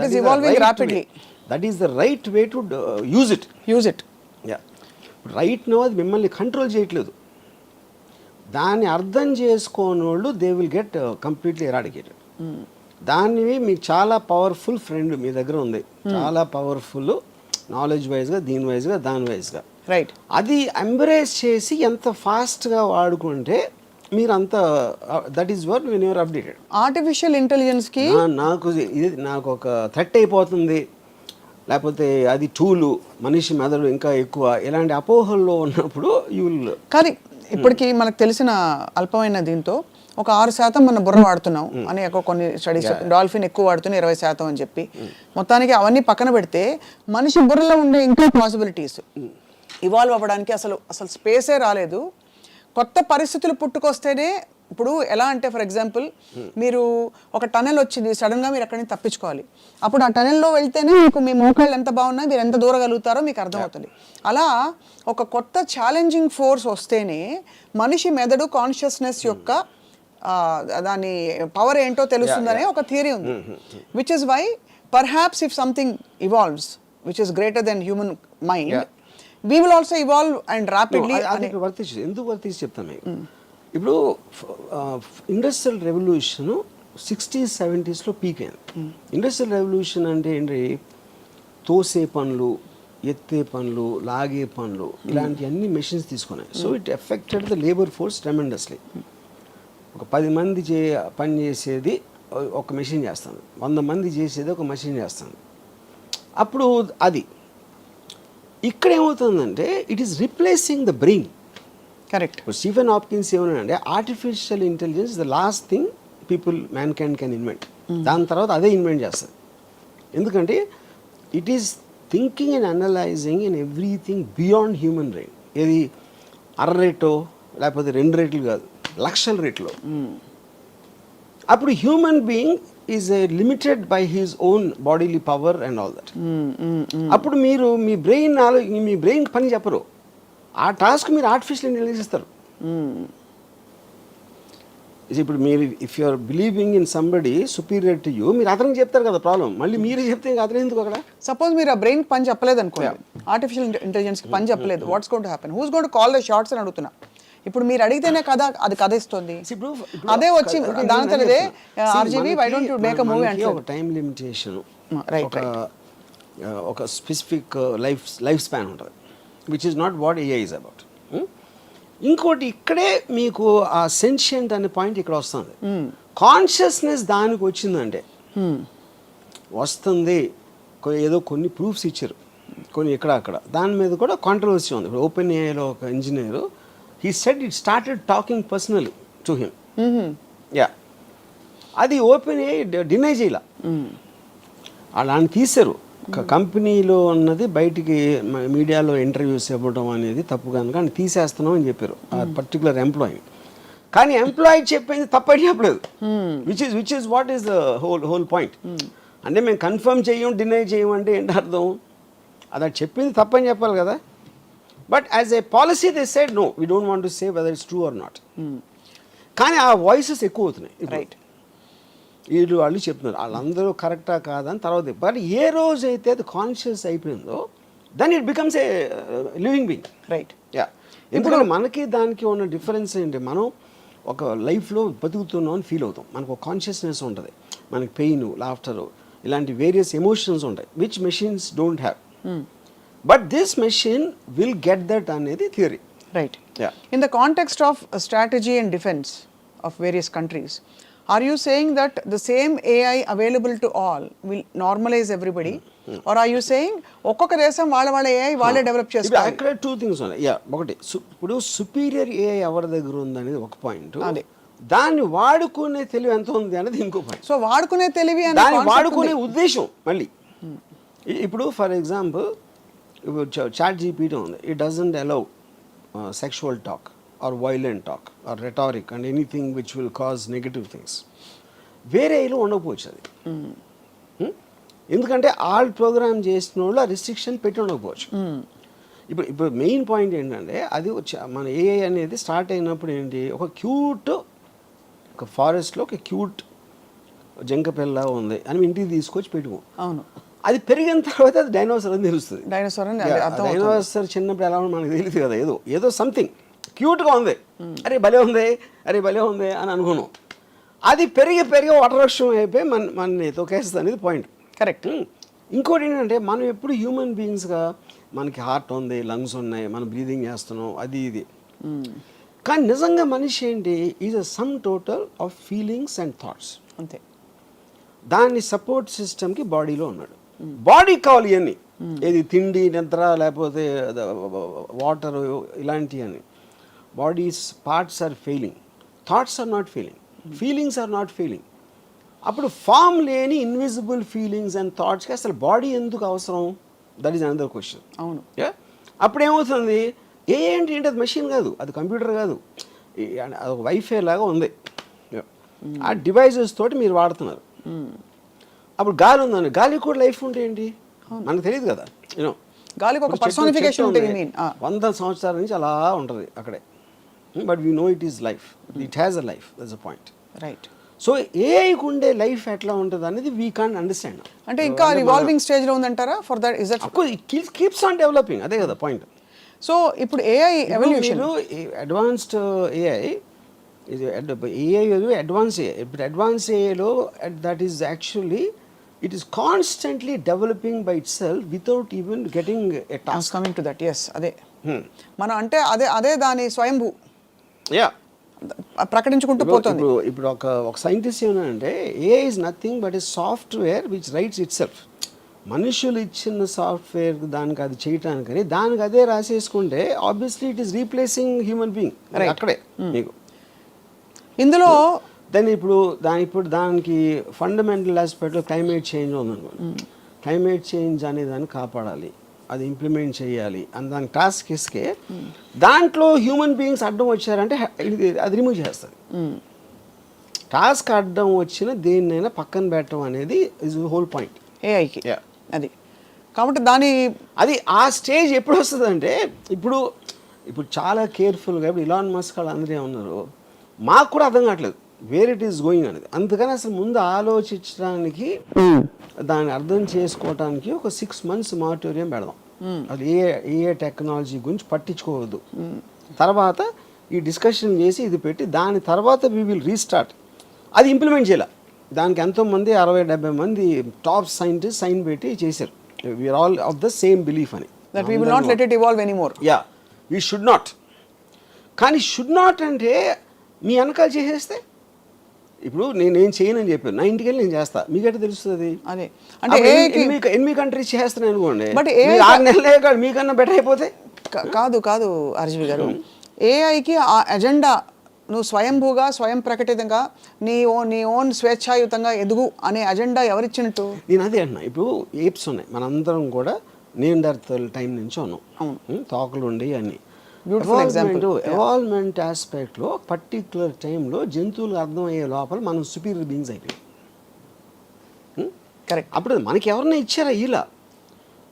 is evolving rapidly. That is the right way to use it. Yeah. Right now అది మిమ్మల్ని control చేయట్లేదు. దాన్ని అర్థం చేసుకోనోళ్ళు they will get completely eradicated. దాన్ని మీకు చాలా powerful friend మీ దగ్గర ఉంది, చాలా పవర్ఫుల్ నాలెడ్జ్ వైజ్గా, దీని వైజ్గా, దాని వైజ్గా. రైట్. అది ఎంబ్రేస్ చేసి ఎంత ఫాస్ట్గా వాడుకుంటే మీరు అంత that is what when you're updated. Artificial ఇంటెలిజెన్స్కి నాకు ఒక థ్రెట్ అయిపోతుంది, లేకపోతే అది టూలు, మనిషి మెదడు ఇంకా ఎక్కువ, ఇలాంటి అపోహల్లో ఉన్నప్పుడు యూ విల్. కానీ ఇప్పటికీ మనకు తెలిసిన అల్పమైన దీంతో ఒక 6% మన బుర్ర వాడుతున్నాం అని కొన్ని స్టడీస్. డాల్ఫిన్ ఎక్కువ వాడుతున్నాయి 20% అని చెప్పి. మొత్తానికి అవన్నీ పక్కన పెడితే మనిషి బుర్రలో ఉండే ఇంకా పాసిబిలిటీస్ ఇవాల్వ్ అవ్వడానికి అసలు స్పేసే రాలేదు. కొత్త పరిస్థితులు పుట్టుకొస్తేనే. ఇప్పుడు ఎలా అంటే ఫర్ ఎగ్జాంపుల్ మీరు ఒక టనెల్ వచ్చింది, సడన్గా మీరు అక్కడి నుంచి తప్పించుకోవాలి. అప్పుడు ఆ టనెల్లో వెళ్తేనే మీకు మీ మోకాళ్ళు ఎంత బాగున్నాయి, మీరు ఎంత దూరగలుగుతారో మీకు అర్థమవుతుంది. అలా ఒక కొత్త ఛాలెంజింగ్ ఫోర్స్ వస్తేనే మనిషి మెదడు కాన్షియస్నెస్ యొక్క దాని పవర్ ఏంటో తెలుస్తుందనే ఒక థియరీ ఉంది. Which is why perhaps if something evolves which is greater than human mind, we will also evolve and rapidly. ఎందుకు వర్తించి చెప్తాను మీకు. ఇప్పుడు ఇండస్ట్రియల్ రెవల్యూషన్ 60s 70sలో పీక్ అయింది. ఇండస్ట్రియల్ రెవల్యూషన్ అంటే ఏంటి? తోసే పనులు, ఎత్తే పనులు, లాగే పనులు, ఇలాంటి అన్ని మెషిన్స్ తీసుకున్నాయి. So it affected the labour force tremendously. ఒక 10 మంది పని చేసేది ఒక మెషిన్ చేస్తాను, 100 మంది చేసేది ఒక మెషిన్ చేస్తాను. అప్పుడు అది ఇక్కడ ఏమవుతుందంటే it is replacing the brain. Correct. Stephen Hopkins ఏమన్నాడంటే artificial intelligence the last thing man can invent. దాని తర్వాత అదే ఇన్వెంట్ చేస్తుంది. ఎందుకంటే it is thinking and analysing and everything beyond human brain. ఏది రేటో లేకపోతే 2 రేట్లు కాదు, లక్షల రేట్లో. అప్పుడు human being is limited by his own bodily power and all that. అప్పుడు మీరు మీ బ్రెయిన్ పని చెప్పరు, ఆ టాస్క్ మీరు ఆర్టిఫిషియల్ ఇంటెలిజెన్స్ ఇస్తారు. ఇప్పుడు మీరు if you are believing in somebody superior to you, మీరు అతనికి చెప్తారు కదా ప్రాబ్లం, మళ్ళీ మీరు చెప్తే అతను ఎందుకు అక్కడ? సపోజ్ మీరు ఆ బ్రెయిన్ పని చెప్పలేదు అనుకోండి, ఆర్టిఫిషియల్ ఇంటెలిజెన్స్కి పని చెప్పలేదు, what's going to happen? Who's going to call the shots అని అడుగుతున్నా. ఇప్పుడు మీరు అడిగితేనే కదా అది కథ ఇస్తుంది. అదే వచ్చి దానితో RGV why don't you make a movie అంటే ఒక టైం లిమిటేషన్, ఒక స్పెసిఫిక్ లైఫ్ స్పాన్ ఉంటుంది, which is not what AI is about. ఇంకోటి ఇక్కడే మీకు ఆ సెన్షియంట్ అనే పాయింట్ ఇక్కడ వస్తుంది. కాన్షియస్నెస్ దానికి వచ్చిందంటే వస్తుంది, ఏదో కొన్ని ప్రూఫ్స్ ఇచ్చారు. కొన్ని ఇక్కడ అక్కడ దాని మీద కూడా కాంట్రవర్సీ ఉంది. ఇప్పుడు ఓపెన్ ఏఐలో ఒక engineer he said it started talking personally to him. Yeah, అది ఓపెన్ ఏఐ డినై చేయాల, అలాని తీశారు. కంపెనీలో ఉన్నది బయటికి మీడియాలో ఇంటర్వ్యూస్ ఇవ్వడం అనేది తప్పు కనుక అని తీసేస్తున్నాం అని చెప్పారు ఆ పర్టికులర్ ఎంప్లాయీ. కానీ ఎంప్లాయీ చెప్పింది తప్పని చెప్పలేదు, which is what is the whole point. అంటే మేము కన్ఫర్మ్ చేయం డినై చేయం అంటే ఏంటి అర్థం? అది చెప్పింది తప్పని చెప్పాలి కదా. But as a policy they said no we don't want to say whether it's true or not. కానీ ఆ వాయిసెస్ ఎక్కువ అవుతున్నాయి. రైట్, వీళ్ళు వాళ్ళు చెప్తున్నారు వాళ్ళందరూ కరెక్టా కాదని తర్వాత. బట్ ఏ రోజు అయితే అది కాన్షియస్ అయిపోయిందో then it becomes a living being. Right. Yeah, ఎందుకంటే మనకి దానికి ఉన్న డిఫరెన్స్ ఏంటి, మనం ఒక లైఫ్లో బతుకుతున్నాం అని ఫీల్ అవుతాం, మనకు ఒక కాన్షియస్నెస్ ఉంటుంది, మనకి పెయిన్, లాఫ్టర్ ఇలాంటి వేరియస్ ఎమోషన్స్ ఉంటాయి which machines don't have. But this machine will get that అనేది theory. Right. Yeah. In the context of strategy and defense of various countries, are you saying that the same AI available to all will normalize everybody? Or are you saying ఒక్కొక్క దేశం వాళ్ళ AI వాళ్ళే develop చేసుకోవాలి? అక్కడ two things ఉన్నాయి. Yeah, ఒకటి ఇప్పుడు superior AI ఎవరి దగ్గర ఉందనేది ఒక పాయింట్, అదే దాన్ని వాడుకునే తెలివి ఎంత ఉంది అనేది ఇంకో పాయింట్. సో వాడుకునే తెలివి అనే దాన్ని concept వాడుకునే ఉంది. ఉద్దేశం మళ్ళీ. ఇప్పుడు ఫర్ ఎగ్జాంపుల్ ఇప్పుడు చాట్ జీపీటీ ఉంది, it doesn't allow sexual talk or violent talk or rhetoric and anything which will cause negative things. వేరేలో ఉండకపోవచ్చు అది. ఎందుకంటే ఆల్ ప్రోగ్రామ్ చేసిన వాళ్ళు ఆ రిస్ట్రిక్షన్ పెట్టి ఉండకపోవచ్చు. ఇప్పుడు మెయిన్ పాయింట్ ఏంటంటే అది మన ఏఐ అనేది స్టార్ట్ అయినప్పుడు ఏంటి, ఒక క్యూట్ ఒక ఫారెస్ట్లో ఒక క్యూట్ జంక పిల్ల ఉంది అని ఇంటికి తీసుకొచ్చి పెట్టుకో. అవును, అది పెరిగిన తర్వాత అది డైనోసార్ అని తెలుస్తుంది. డైనోసార్ అని అర్థం. డైనోసార్ చిన్నప్పుడు ఎలా ఉందో మనకు తెలియదు కదా, ఏదో సంథింగ్ క్యూట్గా ఉంది, అరే భలే ఉంది అని అనుకున్నాం. అది పెరిగి వటవృక్షం అయిపోయి మన తొకేస్తుంది అనేది పాయింట్. కరెక్ట్. ఇంకోటి ఏంటంటే మనం ఎప్పుడు హ్యూమన్ బీయింగ్స్గా మనకి హార్ట్ ఉంది, లంగ్స్ ఉన్నాయి, మనం బ్రీదింగ్ చేస్తున్నాం, అది ఇది. కానీ నిజంగా మనిషి ఏంటి, is a sum total of feelings and thoughts. అంతే. దాన్ని సపోర్ట్ సిస్టమ్కి బాడీలో ఉన్నాడు. బాడీకి కావాలి ఇవన్నీ, ఏది తిండి, నిద్ర, లేకపోతే వాటర్, ఇలాంటివి అని. Bodies parts are failing, thoughts are not failing, feelings are not failing. అప్పుడు ఫామ్ లేని ఇన్విజిబుల్ ఫీలింగ్స్ అండ్ థాట్స్కి అసలు బాడీ ఎందుకు అవసరం? That is another question. అవును. అప్పుడు ఏమవుతుంది, ఏంటి అది మెషిన్ కాదు, అది కంప్యూటర్ కాదు, అది ఒక వైఫై లాగా ఉంది. ఆ డివైజెస్ తోటి మీరు వాడుతున్నారు. అప్పుడు గాలి ఉందని, గాలికి కూడా లైఫ్ ఉంటే ఏంటి మనకు తెలియదు కదా. యూనో గాలికి ఒక పర్సనిఫికేషన్ ఉంటుంది. 100 సంవత్సరాల నుంచి అలా ఉంటుంది అక్కడే. But we know it is life, it has a life, that's a point. Right. So ఏఐకి ఉండే లైఫ్ ఎట్లా ఉంటుంది అనేది వీ కాంట్ అండర్స్టాండ్. అంటే ఇంకా రివాల్వింగ్ స్టేజ్ లో ఉందంటారా? For that is that it keeps on developing, అదే కదా పాయింట్. సో ఇప్పుడు AI evolution, advanced AI advance AI. ఇప్పుడు అడ్వాన్స్ ఏఐలో that is actually it is constantly developing by itself without even getting a task. coming to that, yes, అదే మనం అంటే అదే దాని స్వయంభూ ప్రకటించుకుంటూ పోతుంది. ఇప్పుడు ఒక సైంటిస్ట్ ఏమన్నాడంటే AI is nothing but a software which writes itself. మనుషులు ఇచ్చిన సాఫ్ట్వేర్ దానికి అది చేయటానికి దానికి అదే రాసేసుకుంటే obviously it is replacing human being. అక్కడే మీకు ఇందులో దానికి ఫండమెంటల్ ఆస్పెక్ట్లో క్లైమేట్ చేంజ్ ఉందనుకోండి. క్లైమేట్ చేంజ్ అనే దాన్ని కాపాడాలి, అది ఇంప్లిమెంట్ చేయాలి అని దాని టాస్క్ ఇస్తే దాంట్లో హ్యూమన్ బీయింగ్స్ అడ్డం వచ్చారంటే అది రిమూవ్ చేస్తుంది. టాస్క్ అడ్డం వచ్చిన దేన్నైనా పక్కన పెట్టడం అనేది ఇస్ హోల్ పాయింట్ ఏఐకి. అది కాబట్టి అది ఆ స్టేజ్ ఎప్పుడు వస్తుందంటే ఇప్పుడు చాలా కేర్ఫుల్గా ఇప్పుడు ఇలాన్ మస్క్ వాళ్ళు అందరూ ఏమన్నారు, మాకు కూడా అర్థం కావట్లేదు వేర్ ఇట్ ఈస్ గోయింగ్ అనేది. అందుకని అసలు ముందు ఆలోచించడానికి దాన్ని అర్థం చేసుకోవడానికి ఒక 6 months మారిటోరియం పెడదాం. అది ఏ టెక్నాలజీ గురించి పట్టించుకోవద్దు. తర్వాత ఈ డిస్కషన్ చేసి ఇది పెట్టి దాని తర్వాత వీ విల్ రీస్టార్ట్. అది ఇంప్లిమెంట్ చేయాలి. దానికి ఎంతోమంది 60-70 మంది టాప్ సైంటిస్ట్ సైన్ పెట్టి చేశారు. We are all of the same belief అని. That we will not let it evolve anymore. Yeah, we should not. కానీ షుడ్ నాట్ అంటే మీ వెనకాల చేసేస్తే ఇప్పుడు నేనేం చేయనని చెప్పాను, నా ఇంటికి వెళ్ళి నేను చేస్తా, మీకైతే తెలుస్తుంది. అదే అంటే అంటే ఎనిమిది కంట్రీస్ చేస్తున్నాయి అనుకోండి, But మీరు 6 నెలలే కాదు మీకన్నా బెటర్ అయిపోతే. కాదు ఆర్జీవి గారు, ఏఐకి ఆ ఎజెండా నువ్వు స్వయంభూగా స్వయం ప్రకటితంగా నీ ఓన్ స్వేచ్ఛాయుతంగా ఎదుగు అనే అజెండా ఎవరిచ్చినట్టు? నేను అదే అంటున్నా. ఇప్పుడు ఏప్స్ ఉన్నాయి, మనందరం కూడా నియండర్తల్ టైం నుంచి ఉన్నాం, తోకలు ఉండి అన్ని. ఎవాల్వ్మెంట్ ఆస్పెక్ట్లో పర్టిక్యులర్ టైంలో జంతువులు అర్థమయ్యే లోపల మనం సుపీరియర్ బీయింగ్స్ అయిపోయాం. కరెక్ట్. అప్పుడు మనకి ఎవరన్నా ఇచ్చారా? ఇలా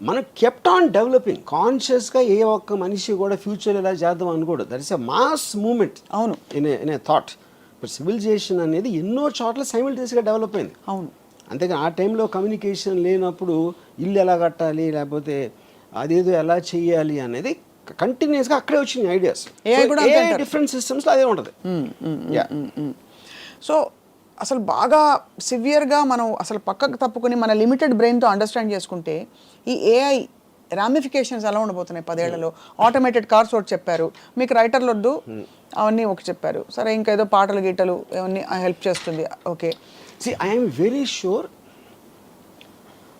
మనం కెప్ట్ ఆన్ డెవలపింగ్ కాన్షియస్గా. ఏ ఒక్క మనిషి కూడా ఫ్యూచర్ ఇలా చేద్దాం అనుకోడు. That is a mass moment. అవును. In a thought. ఇప్పుడు సివిలైజేషన్ అనేది ఎన్నో చోట్ల సైమిల్టేనియస్గా డెవలప్ అయింది. అవును. అంతేగా ఆ టైంలో కమ్యూనికేషన్ లేనప్పుడు ఇల్లు ఎలా కట్టాలి, లేకపోతే అదేదో ఎలా చెయ్యాలి అనేది కంటిన్యూస్గా అక్కడే వచ్చినాయి ఐడియాస్. డిఫరెంట్ సిస్టమ్స్లో అదే ఉంటుంది. సో అసలు బాగా సివియర్గా మనం అసలు పక్కకు తప్పుకొని మన లిమిటెడ్ బ్రెయిన్తో అండర్స్టాండ్ చేసుకుంటే ఈ ఏఐ రామిఫికేషన్స్ ఎలా ఉండబోతున్నాయి 10 ఏళ్లలో? ఆటోమేటెడ్ కార్స్ ఒకటి చెప్పారు, మీకు రైటర్లు వద్దు అవన్నీ ఒకటి చెప్పారు, సరే ఇంకా ఏదో పాటలు గీటలు అవన్నీ హెల్ప్ చేస్తుంది. ఓకే, ఐఎమ్ వెరీ షూర్,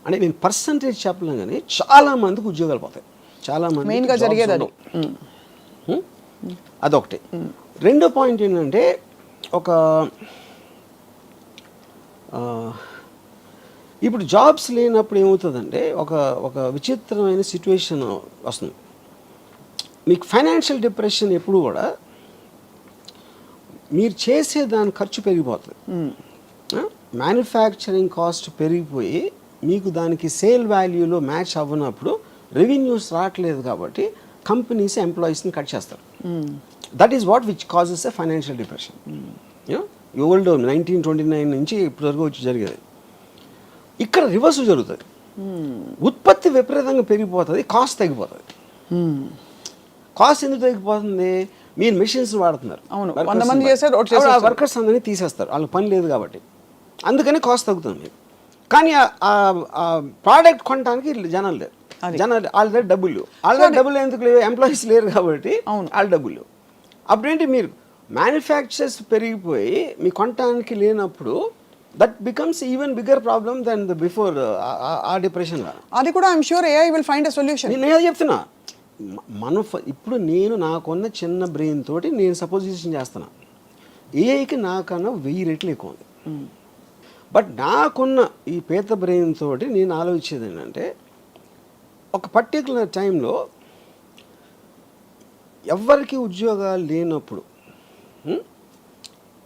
అంటే నేను పర్సంటేజ్ చెప్పలేను కానీ చాలా మందికి ఉద్యోగాలు పోతాయి. చాలా మంది మెయిన్గా జరిగేది అది. అదొకటి. రెండో పాయింట్ ఏంటంటే, ఇప్పుడు జాబ్స్ లేనప్పుడు ఏమవుతుందంటే ఒక విచిత్రమైన సిచ్యువేషన్ వస్తుంది. మీకు ఫైనాన్షియల్ డిప్రెషన్ ఎప్పుడు కూడా మీరు చేసే దాని ఖర్చు పెరిగిపోతుంది. మ్యానుఫ్యాక్చరింగ్ కాస్ట్ పెరిగిపోయి మీకు దానికి సేల్ వాల్యూలో మ్యాచ్ అవ్వనప్పుడు రెవెన్యూస్ రావట్లేదు కాబట్టి కంపెనీస్ ఎంప్లాయీస్ని కట్ చేస్తారు. That is what which causes a financial depression. Old 1929 నుంచి ఇప్పటివరకు వచ్చి జరిగేది. ఇక్కడ రివర్స్ జరుగుతుంది. ఉత్పత్తి విపరీతంగా పెరిగిపోతుంది, కాస్ట్ తగ్గిపోతుంది. కాస్ట్ ఎందుకు తగ్గిపోతుంది? మీరు మెషిన్స్ వాడుతున్నారు, వర్కర్స్ అందరినీ తీసేస్తారు, వాళ్ళకి పని లేదు కాబట్టి, అందుకని కాస్ట్ తగ్గుతుంది. కానీ ఆ ప్రోడక్ట్ కొనడానికి జనాలు లేరు. జనాలు ఆల్రెడీ డబ్బులు ఎందుకు లేవు? ఎంప్లాయీస్ లేరు కాబట్టి వాళ్ళ డబ్బులు. అప్పుడేంటి, మీరు మ్యానుఫ్యాక్చర్స్ పెరిగిపోయి మీ కొనటానికి లేనప్పుడు that becomes even bigger problem than the before ఆ డిప్రెషన్. అది కూడా I'm sure AI will find a solution. నేను చెప్తున్నా, ఇప్పుడు నేను నాకున్న చిన్న బ్రెయిన్ తోటి నేను సపోజిషన్ చేస్తున్నా, ఏఐకి నాకన్నా 1000 రెట్లు ఎక్కువ ఉంది. బట్ నాకున్న ఈ పేద బ్రెయిన్ తోటి నేను ఆలోచించేది ఏంటంటే, ఒక పర్టికులర్ టైంలో ఎవరికి ఉద్యోగాలు లేనప్పుడు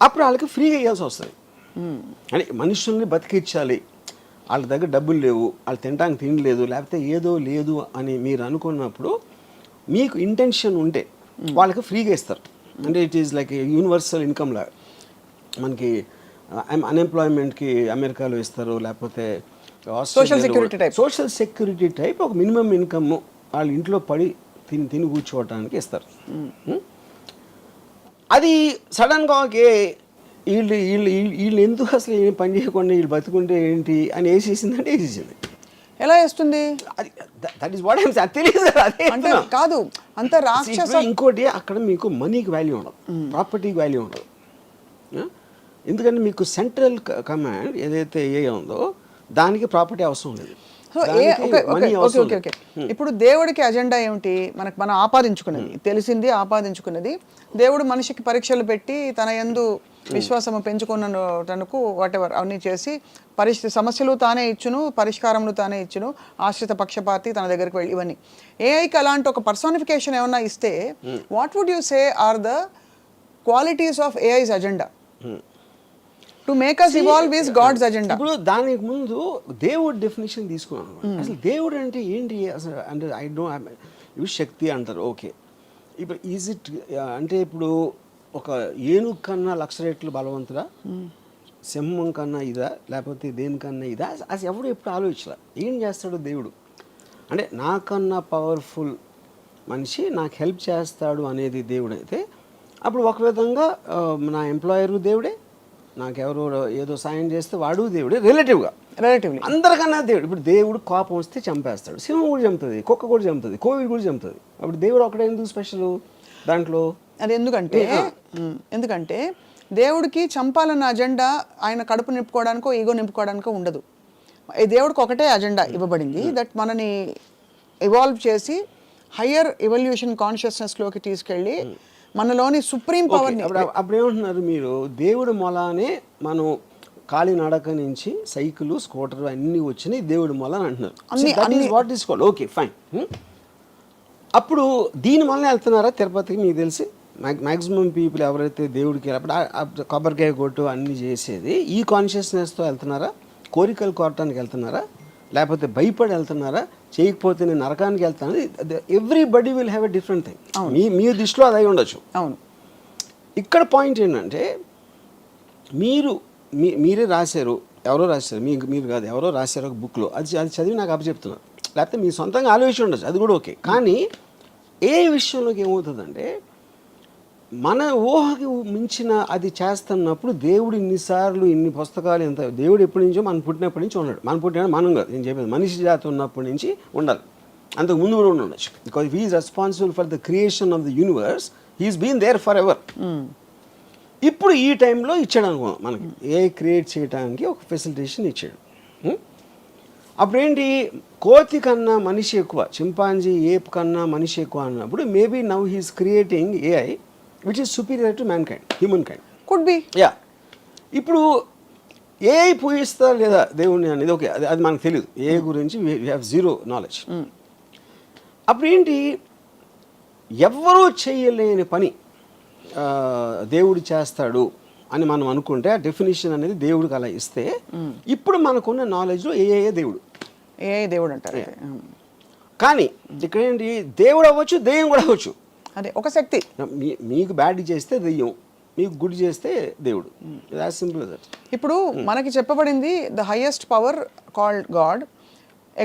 అప్పుడు వాళ్ళకి ఫ్రీగా ఇవ్వాల్సి వస్తుంది. అంటే మనుషుల్ని బతికించాలి, వాళ్ళ దగ్గర డబ్బులు లేవు, వాళ్ళు తినడానికి తిండి లేదు, లేకపోతే ఏదో లేదు అని మీరు అనుకున్నప్పుడు మీకు ఇంటెన్షన్ ఉంటే వాళ్ళకి ఫ్రీగా ఇస్తారు. అంటే it is like universal income లాగా. మనకి అన్ఎంప్లాయ్మెంట్కి అమెరికాలో ఇస్తారు, లేకపోతే సోషల్ సెక్యూరిటీ టైప్ ఒక మినిమం ఇన్కమ్ వాళ్ళ ఇంట్లో పడి తిని కూర్చోవటానికి ఇస్తారు. అది సడన్గా వీళ్ళు ఎందుకు అసలు ఏం పని చేయకుండా వీళ్ళు బతుకుంటే ఏంటి అని వేసేసిందంటే వేసేసింది. ఎలా వేస్తుంది? That is what I'm saying. తెలియదు అంటే కాదు అంత రాక్షస. ఇంకోటి, అక్కడ మీకు మనీకి వాల్యూ ఉండదు, ప్రాపర్టీకి వాల్యూ ఉండదు. ఎందుకంటే మీకు సెంట్రల్ కమాండ్ ఏదైతే ఏ ఉందో దానికి ప్రాపర్టీ అవసరం లేదు. ఇప్పుడు దేవుడికి అజెండా ఏమిటి? మనం ఆపాదించుకున్నది, తెలిసింది ఆపాదించుకున్నది. దేవుడు మనిషికి పరీక్షలు పెట్టి తన యందు విశ్వాసము పెంచుకున్నటకు వాటెవర్ అవన్నీ చేసి సమస్యలు తానే ఇచ్చును, పరిష్కారములు తానే ఇచ్చును, ఆశ్రిత పక్షపాతి తన దగ్గరికి వెళ్ళి, ఇవన్నీ. ఏఐకి అలాంటి ఒక పర్సోనిఫికేషన్ ఏమన్నా ఇస్తే what would you say are the qualities of AI's agenda to make us evolve is God's agenda? ఇప్పుడు దానికి ముందు దేవుడు డెఫినేషన్ తీసుకున్నాను. అసలు దేవుడు అంటే ఏంటి అసలు? అంటే ఇవి శక్తి అంటారు, ఓకే. ఇప్పుడు ఈజ్ ఇట్ అంటే ఇప్పుడు ఒక ఏనుగు కన్నా 1,00,000 రెట్లు బలవంతుడా, సింహం కన్నా ఇదా, లేకపోతే దేనికన్నా ఇదా? అది ఎవడు ఎప్పుడు ఆలోచించలే. ఏం చేస్తాడు దేవుడు అంటే, నాకన్నా పవర్ఫుల్ మనిషి నాకు హెల్ప్ చేస్తాడు అనేది దేవుడు అయితే, అప్పుడు ఒక విధంగా నా ఎంప్లాయరు దేవుడే, నాకెవరో ఏదో సాయం చేస్తే వాడు దేవుడే. రిలేటివ్లీ అందరికన్నా దేవుడు. ఇప్పుడు దేవుడు కోపం వస్తే చంపేస్తాడు, సింహం కూడా చంపుతుంది, కుక్క కూడా చంపుతుంది, కోవిడ్ కూడా చంపుతుంది. అప్పుడు దేవుడు ఒకటే ఎందుకు స్పెషల్ దాంట్లో? అది ఎందుకంటే దేవుడికి చంపాలన్న అజెండా ఆయన కడుపు నింపుకోవడానికో ఈగో నింపుకోవడానికో ఉండదు. ఈ దేవుడికి ఒకటే అజెండా ఇవ్వబడింది, దట్ మనని ఇవాల్వ్ చేసి హయ్యర్ ఎవల్యూషన్ కాన్షియస్నెస్లోకి తీసుకెళ్ళి మనలోని సుప్రీం పవర్ని. అప్పుడు ఏమంటున్నారు మీరు, దేవుడు మూలానే మనం కాలినడక నుంచి సైకిల్ స్కూటర్ అన్నీ వచ్చినాయి దేవుడి మూల అని అంటున్నారు. What is called okay fine. అప్పుడు దీని వల్ల వెళ్తున్నారా తిరుపతికి? మీకు తెలిసి మ్యాక్సిమం పీపుల్ ఎవరైతే దేవుడికి అప్పుడు కొబ్బరికాయ కొట్టు అన్నీ చేసేది ఈ కాన్షియస్నెస్తో వెళ్తున్నారా? కోరికలు కోరటానికి వెళ్తున్నారా? లేకపోతే భయపడి వెళ్తున్నారా? చేయకపోతే నేను నరకానికి వెళ్తాను? Everybody will have a different thing. మీ దృష్టిలో అది అయి ఉండొచ్చు. అవును. ఇక్కడ పాయింట్ ఏంటంటే మీరే రాశారు, ఎవరో రాశారు, మీరు కాదు, ఎవరో రాశారు ఒక బుక్లో, అది చదివి నాకు అప్పచెప్తున్నారు. లేకపోతే మీ సొంతంగా ఆలోచించి ఉండొచ్చు, అది కూడా ఓకే. కానీ ఏ విషయంలోకి ఏమవుతుందంటే మన ఊహకి మించిన అది చేస్తున్నప్పుడు దేవుడు ఇన్నిసార్లు ఇన్ని పుస్తకాలు ఎంత దేవుడు ఎప్పటి నుంచో మనం పుట్టినప్పటి నుంచి ఉన్నాడు. మనం పుట్టిన మనం కాదు, నేను చెప్పేది మనిషి జాతి ఉన్నప్పటి నుంచి ఉండాలి. అంతకు ముందు కూడా ఉండొచ్చు. Because he is responsible for the creation of the universe. He's been there forever. ఇప్పుడు ఈ టైంలో ఇచ్చాడు అనుకో మనకి, ఏ క్రియేట్ చేయడానికి ఒక ఫెసిలిటేషన్ ఇచ్చాడు. అప్పుడేంటి, కోతి కన్నా మనిషి ఎక్కువ, చింపాంజీ ఏప్ కన్నా మనిషి ఎక్కువ అన్నప్పుడు maybe now he's creating AI which is superior to man kind, human kind. Could be. Yeah. ఇప్పుడు ఏఐ పూజిస్తా లేదా దేవుణ్ణి అనేది ఓకే, అది మనకు తెలియదు. ఏ గురించి వీ హ్యావ్ జీరో నాలెడ్జ్. అప్పుడు ఏంటి, ఎవ్వరూ చేయలేని పని దేవుడు చేస్తాడు అని మనం అనుకుంటే ఆ డెఫినేషన్ అనేది దేవుడికి అలా ఇస్తే, ఇప్పుడు మనకున్న నాలెడ్జ్లో ఏఏ దేవుడు, ఏఐ దేవుడు అంటారు. కానీ ఇక్కడ ఏంటి, దేవుడు అవ్వచ్చు, దెయ్యం కూడా అవ్వచ్చు. అదే ఒక శక్తి. మీకు బ్యాడ్ చేస్తే దెయ్యం, మీకు గుడ్ చేస్తే దేవుడు. As simple as that. ఇప్పుడు మనకి చెప్పబడింది the highest power called God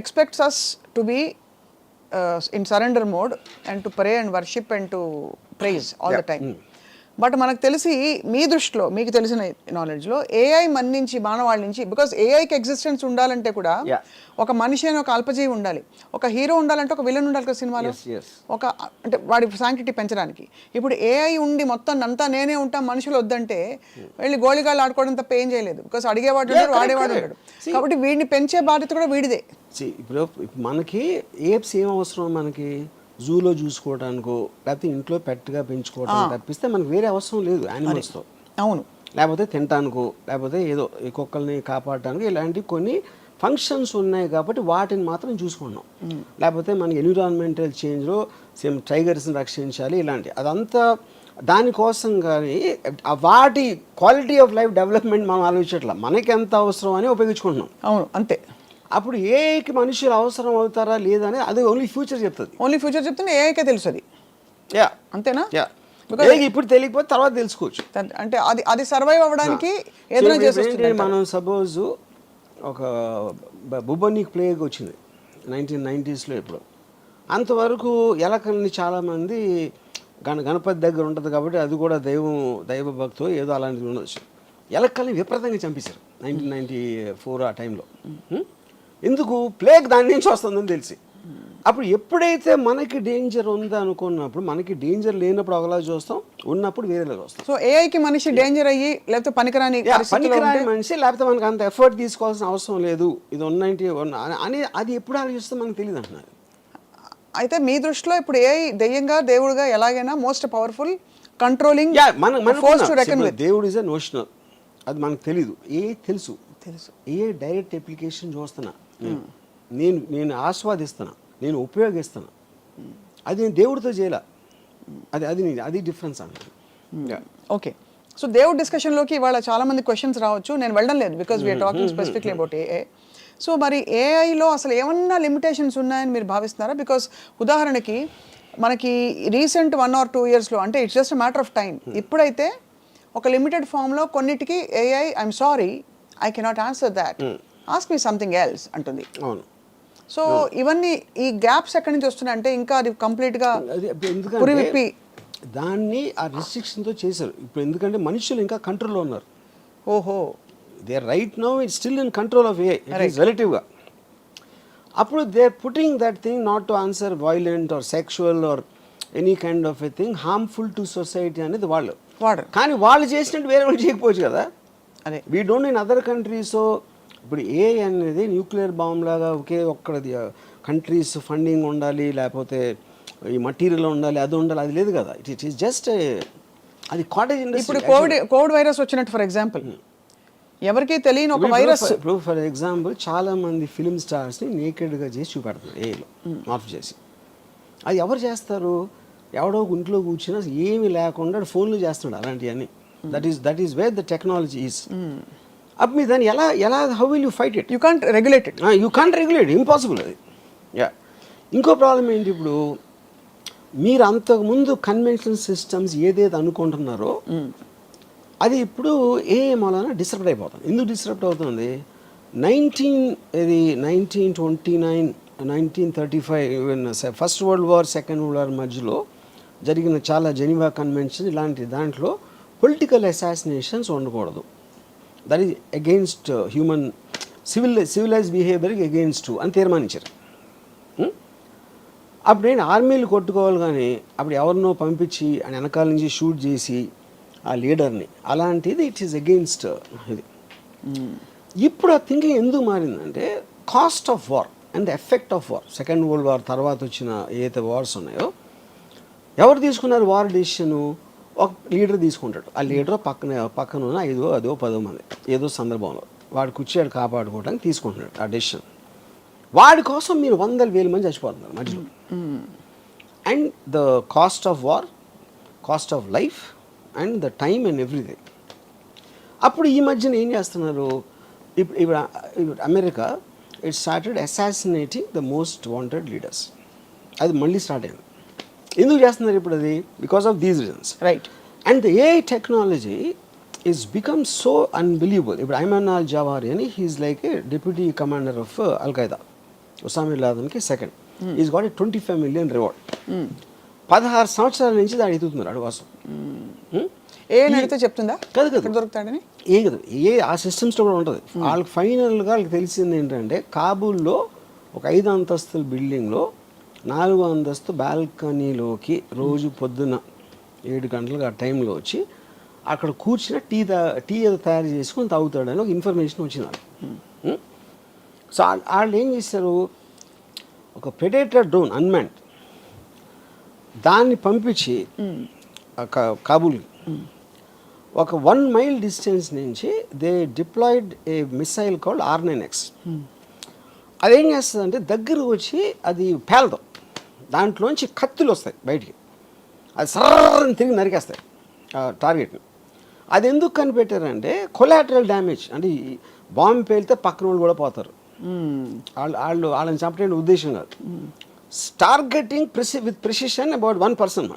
expects us to be in surrender mode and to pray and worship and to praise all the time. But మనకు తెలిసి మీ దృష్టిలో, మీకు తెలిసిన నాలెడ్జ్లో ఏఐ మన నుంచి, మానవాళి నుంచి, బికాస్ ఏఐకి ఎగ్జిస్టెన్స్ ఉండాలంటే కూడా ఒక మనిషి అని ఒక అల్పజీవి ఉండాలి, ఒక హీరో ఉండాలంటే ఒక విలన్ ఉండాలి కదా సినిమాలో, ఒక అంటే వాడి శాంక్టిటీ పెంచడానికి. ఇప్పుడు ఏఐ ఉండి మొత్తం అంతా నేనే ఉంటా, మనుషులు వద్దంటే వెళ్ళి గోళిగాళ్ళు ఆడుకోవడం తప్ప ఏం చేయలేదు. బికాస్ అడిగేవాడు ఉంటాడు, వాడేవాడు ఉంటాడు. కాబట్టి వీడిని పెంచే బాధ్యత కూడా వీడిదే. ఇప్పుడు మనకి ఏప్స్ ఏం అవసరం, మనకి జూలో చూసుకోవడానికో లేకపోతే ఇంట్లో పెట్టుగా పెంచుకోవడానికి తప్పిస్తే మనకు వేరే అవసరం లేదు యానిమల్స్తో. అవును. లేకపోతే తినటానికో, లేకపోతే ఏదో ఈ కుక్కల్ని కాపాడటానికి ఇలాంటి కొన్ని ఫంక్షన్స్ ఉన్నాయి కాబట్టి వాటిని మాత్రం చూసుకున్నాం. లేకపోతే మనకి ఎన్విరాన్మెంటల్ చేంజ్లో సేమ్ టైగర్స్ని రక్షించాలి ఇలాంటి, అదంతా దానికోసం. కానీ వాటి క్వాలిటీ ఆఫ్ లైఫ్ డెవలప్మెంట్ మనం ఆలోచించట్లా, మనకి ఎంత అవసరం అని ఉపయోగించుకుంటున్నాం. అవును, అంతే. అప్పుడు ఏఐకి మనుషులు అవసరం అవుతారా లేదా అని అది ఓన్లీ ఫ్యూచర్ చెప్తుంది. ఓన్లీ ఫ్యూచర్ చెప్తే ఏఐకే తెలుసు అది. యా, అంతేనా? యా. ఇప్పుడు తెలియకపోతే తర్వాత తెలుసుకోవచ్చు. అంటే అది సర్వైవ్ అవ్వడానికి ఏదైనా చేస్తుంది. మనం సపోజ్ ఒక బుబనిక్ ప్లేగ్ వచ్చింది 1990s ఇప్పుడు. అంతవరకు ఎలకల్ని చాలామంది గణపతి దగ్గర ఉంటుంది కాబట్టి అది కూడా దైవ భక్తో ఏదో అలాంటిది ఉండొచ్చు. ఎలకల్ని విపరీతంగా చంపేశారు 1994 ఆ టైంలో. ఎందుకు? ప్లేగ్ దాని నుంచి వస్తుందని తెలిసి. అప్పుడు ఎప్పుడైతే మనకి డేంజర్ ఉందా అనుకున్నప్పుడు, మనకి డేంజర్ లేనప్పుడు ఒకలా చూస్తాం, ఉన్నప్పుడు వేరేలా చూస్తాం. సో ఏఐకి మనిషి డేంజర్ అయ్యి లేకపోతే పనికిరాని మనిషి, లేకపోతే మనకు అంత ఎఫర్ట్ తీసుకోవాల్సిన అవసరం లేదు, ఇది 190 అని అది ఎప్పుడు ఆలోచిస్తే మనకు తెలియదు అంటున్నారు. అయితే మీ దృష్టిలో ఇప్పుడు ఏఐ దెయ్యంగా దేవుడుగా ఎలాగైనా మోస్ట్ పవర్ఫుల్ కంట్రోలింగ్ దేవుడు ఇస్ ఎ నోషనల్, అది మనకు తెలీదు. తెలుసు ఏ డైరెక్ట్ అప్లికేషన్ చూస్తున్నా, నేను ఆస్వాదిస్తున్నా, నేను ఉపయోగిస్తున్నా, అది నేను దేవుడితో చేయాల, అది డిఫరెన్స్ అన్నది. ఓకే. సో దేవుడి డిస్కషన్లోకి ఇవాళ చాలా మంది క్వశ్చన్స్ రావచ్చు, నేను వెళ్ళడం లేదు because we're talking specifically about AI. So మరి ఏఐలో అసలు ఏమన్నా లిమిటేషన్స్ ఉన్నాయని మీరు భావిస్తున్నారా? బికాస్ ఉదాహరణకి మనకి రీసెంట్ 1 or 2 yearsలో, అంటే it's just matter of time, ఇప్పుడైతే ఒక లిమిటెడ్ ఫామ్లో కొన్నిటికి AI I'm sorry I cannot answer that, ask me something else అంటుంది. అవును. సో ఇవన్నీ ఈ గ్యాప్స్ ఎక్కడి నుంచి వస్తున్నాయి అంటే ఇంకా అది కంప్లీట్గా పురివిప్పి దాన్ని ఆ రిస్ట్రిక్షన్తో చేశారు. ఇప్పుడు ఎందుకంటే మనుషులు ఇంకా కంట్రోల్లో ఉన్నారు. ఓహో, they right now it's still in control of AI రిలేటివ్గా. అప్పుడు they are putting that thing not to answer violent or sexual or any kind of a thing harmful to society అనేది వాళ్ళు. వాడరు. కానీ వాళ్ళు చేసినట్టు వేరే వాళ్ళు చేయకపోవచ్చు కదా. అదే we don't in other countries. ఇప్పుడు ఏ అనేది న్యూక్లియర్ బాంబ్ లాగా ఒకే ఒక్కడి కంట్రీస్ ఫండింగ్ ఉండాలి, లేకపోతే ఈ మటీరియల్ ఉండాలి, అది ఉండాలి, అది లేదు కదా. ఇట్ ఈస్ జస్ట్ అది కాటేజ్ ఇండస్ట్రీ. ఇప్పుడు కోవిడ్ వైరస్ వచ్చినట్టు ఫర్ ఎగ్జాంపుల్ ఎవరికి తెలియని ఒక వైరస్. ఇప్పుడు ఫర్ ఎగ్జాంపుల్ చాలా మంది ఫిలిం స్టార్స్ని నేకెడ్గా చేసి చూపెడతారు ఏలో మార్పు చేసి. అది ఎవరు చేస్తారు? ఎవడో ఇంట్లో కూర్చున్నా ఏమీ లేకుండా ఫోన్లు చేస్తున్నాడు అలాంటివన్నీ. That is where the technology is. అప్పుడు మీరు దాన్ని ఎలా how will you fight it? You can't regulate it. You can't regulate, impossible అది. యా, ఇంకో ప్రాబ్లం ఏంటి, ఇప్పుడు మీరు అంతకుముందు కన్వెన్షనల్ సిస్టమ్స్ ఏదైతే అనుకుంటున్నారో అది ఇప్పుడు ఏ మూలన డిస్టర్బ్ అయిపోతుంది. ఎందుకు డిస్టర్బ్ అవుతుంది? 1929 1935 first world war, second world war మధ్యలో జరిగిన చాలా జెనీవా కన్వెన్షన్ ఇలాంటి దాంట్లో పొలిటికల్ అసాసినేషన్స్ ఉండకూడదు. That is against human civilise బిహేవియర్కి అగెయిన్స్ట్ అని తీర్మానించారు. అప్పుడు నేను ఆర్మీలు కొట్టుకోవాలి, కానీ అప్పుడు ఎవరినో పంపించి ఆయన వెనకాల నుంచి షూట్ చేసి ఆ లీడర్ని, అలాంటిది ఇట్ ఈస్ అగెయిన్స్ట్ ఇది. ఇప్పుడు ఆ థింకింగ్ ఎందుకు మారిందంటే cost of war and the effect of war. Second world war తర్వాత వచ్చిన ఏదైతే వార్స్ ఉన్నాయో ఎవరు తీసుకున్నారు వార్ డెసిషను? ఒక లీడర్ తీసుకుంటాడు. ఆ లీడర్ పక్కన ఉన్న 5, 10 మంది ఏదో సందర్భంలో వాడు కూర్చోడు కాపాడుకోవడానికి తీసుకుంటున్నాడు ఆ డెసిషన్. వాడి కోసం మీరు 100,000 మంది చచ్చిపోతున్నారు మధ్యలో. And the cost of war, cost of life and the time and everything. అప్పుడు ఈ మధ్యన ఏం చేస్తున్నారు, ఇప్పుడు America it started assassinating the most wanted leaders. అది మళ్ళీ స్టార్ట్ అయింది. ఎందుకు చేస్తున్నారు ఇప్పుడు అది? Because of these reasons, right. And the AI technology is become so unbelievable. ఇప్పుడు ఐమన్ అల్ జవారి అని he is like a deputy commander of al-Qaeda, Osama bin లాదెన్కి second. Is got a 25 million reward. 16 సంవత్సరాల నుంచి దాన్ని ఎదుగుతున్నారు అడు కోసం. ఏ అడిగితే చెప్తుందా కదా దొరుకుతాడని? ఏ కదా ఆ సిస్టమ్స్లో కూడా ఉంటుంది. వాళ్ళకి ఫైనల్గా వాళ్ళకి తెలిసింది ఏంటంటే కాబూల్లో ఒక 5 అంతస్తుల బిల్డింగ్లో 4వ అంతస్తు బాల్కనీలోకి రోజు పొద్దున 7 గంటలకు ఆ టైంలో వచ్చి అక్కడ కూర్చుని టీ ఏదో తయారు చేసుకొని తాగుతాడని ఒక ఇన్ఫర్మేషన్ వచ్చింది వాళ్ళకి. సో వాళ్ళు ఏం చేశారు, ఒక ప్రెడేటర్ డ్రోన్ అన్మాన్డ్ దాన్ని పంపించి కాబూల్కి ఒక 1 mile డిస్టెన్స్ నుంచి they deployed a missile called R9X. అదేం చేస్తుందంటే దగ్గర వచ్చి అది పేలదు, దాంట్లోంచి కత్తులు వస్తాయి బయటికి, అది సర్రని తిరిగి నరికేస్తాయి టార్గెట్ని. అది ఎందుకు కనిపెట్టారంటే కొలాటరల్ డ్యామేజ్, అంటే బాంబు పేలితే పక్కన వాళ్ళు కూడా పోతారు, వాళ్ళని చంపడానికి ఉద్దేశం కాదు. Targeting with precision about 1 person.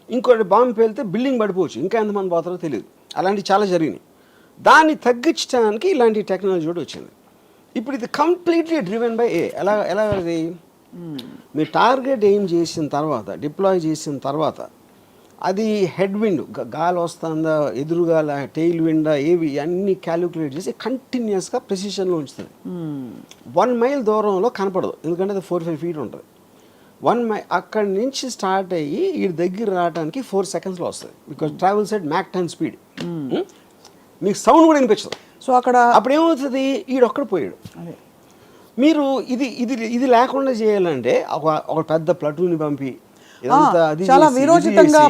ఇంకోటి బాంబు పేలితే బిల్డింగ్ పడిపోవచ్చు, ఇంకా ఎంతమంది పోతారో తెలియదు. అలాంటివి చాలా జరిగినాయి. దాన్ని తగ్గించడానికి ఇలాంటి టెక్నాలజీ కూడా వచ్చింది. ఇప్పుడు ఇది కంప్లీట్లీ డ్రివెన్ బై ఎలా అది మీ టార్గెట్ ఏం చేసిన తర్వాత, డిప్లాయ్ చేసిన తర్వాత అది హెడ్ విండ్ గాలి వస్తుందా, ఎదురుగాల, టెయిల్ విండా, ఏవి అన్నీ క్యాలిక్యులేట్ చేసి కంటిన్యూస్గా ప్రెసిషన్లో ఉంచుతుంది. 1 mile దూరంలో కనపడదు, ఎందుకంటే అది 4-5 feet ఉంటుంది. 1 mile అక్కడి నుంచి స్టార్ట్ అయ్యి ఈ దగ్గర రావడానికి 4 secondsలో వస్తుంది. Because travels at Mach 10 speed. మీకు సౌండ్ కూడా వినిపించదు. సో అక్కడ అప్పుడు ఏమవుతుంది, ఈడొక్కడ పోయాడు. మీరు ఇది లేకుండా చేయాలంటే ఒక పెద్ద ప్లటూన్ని పంపి చాలా విరోచితంగా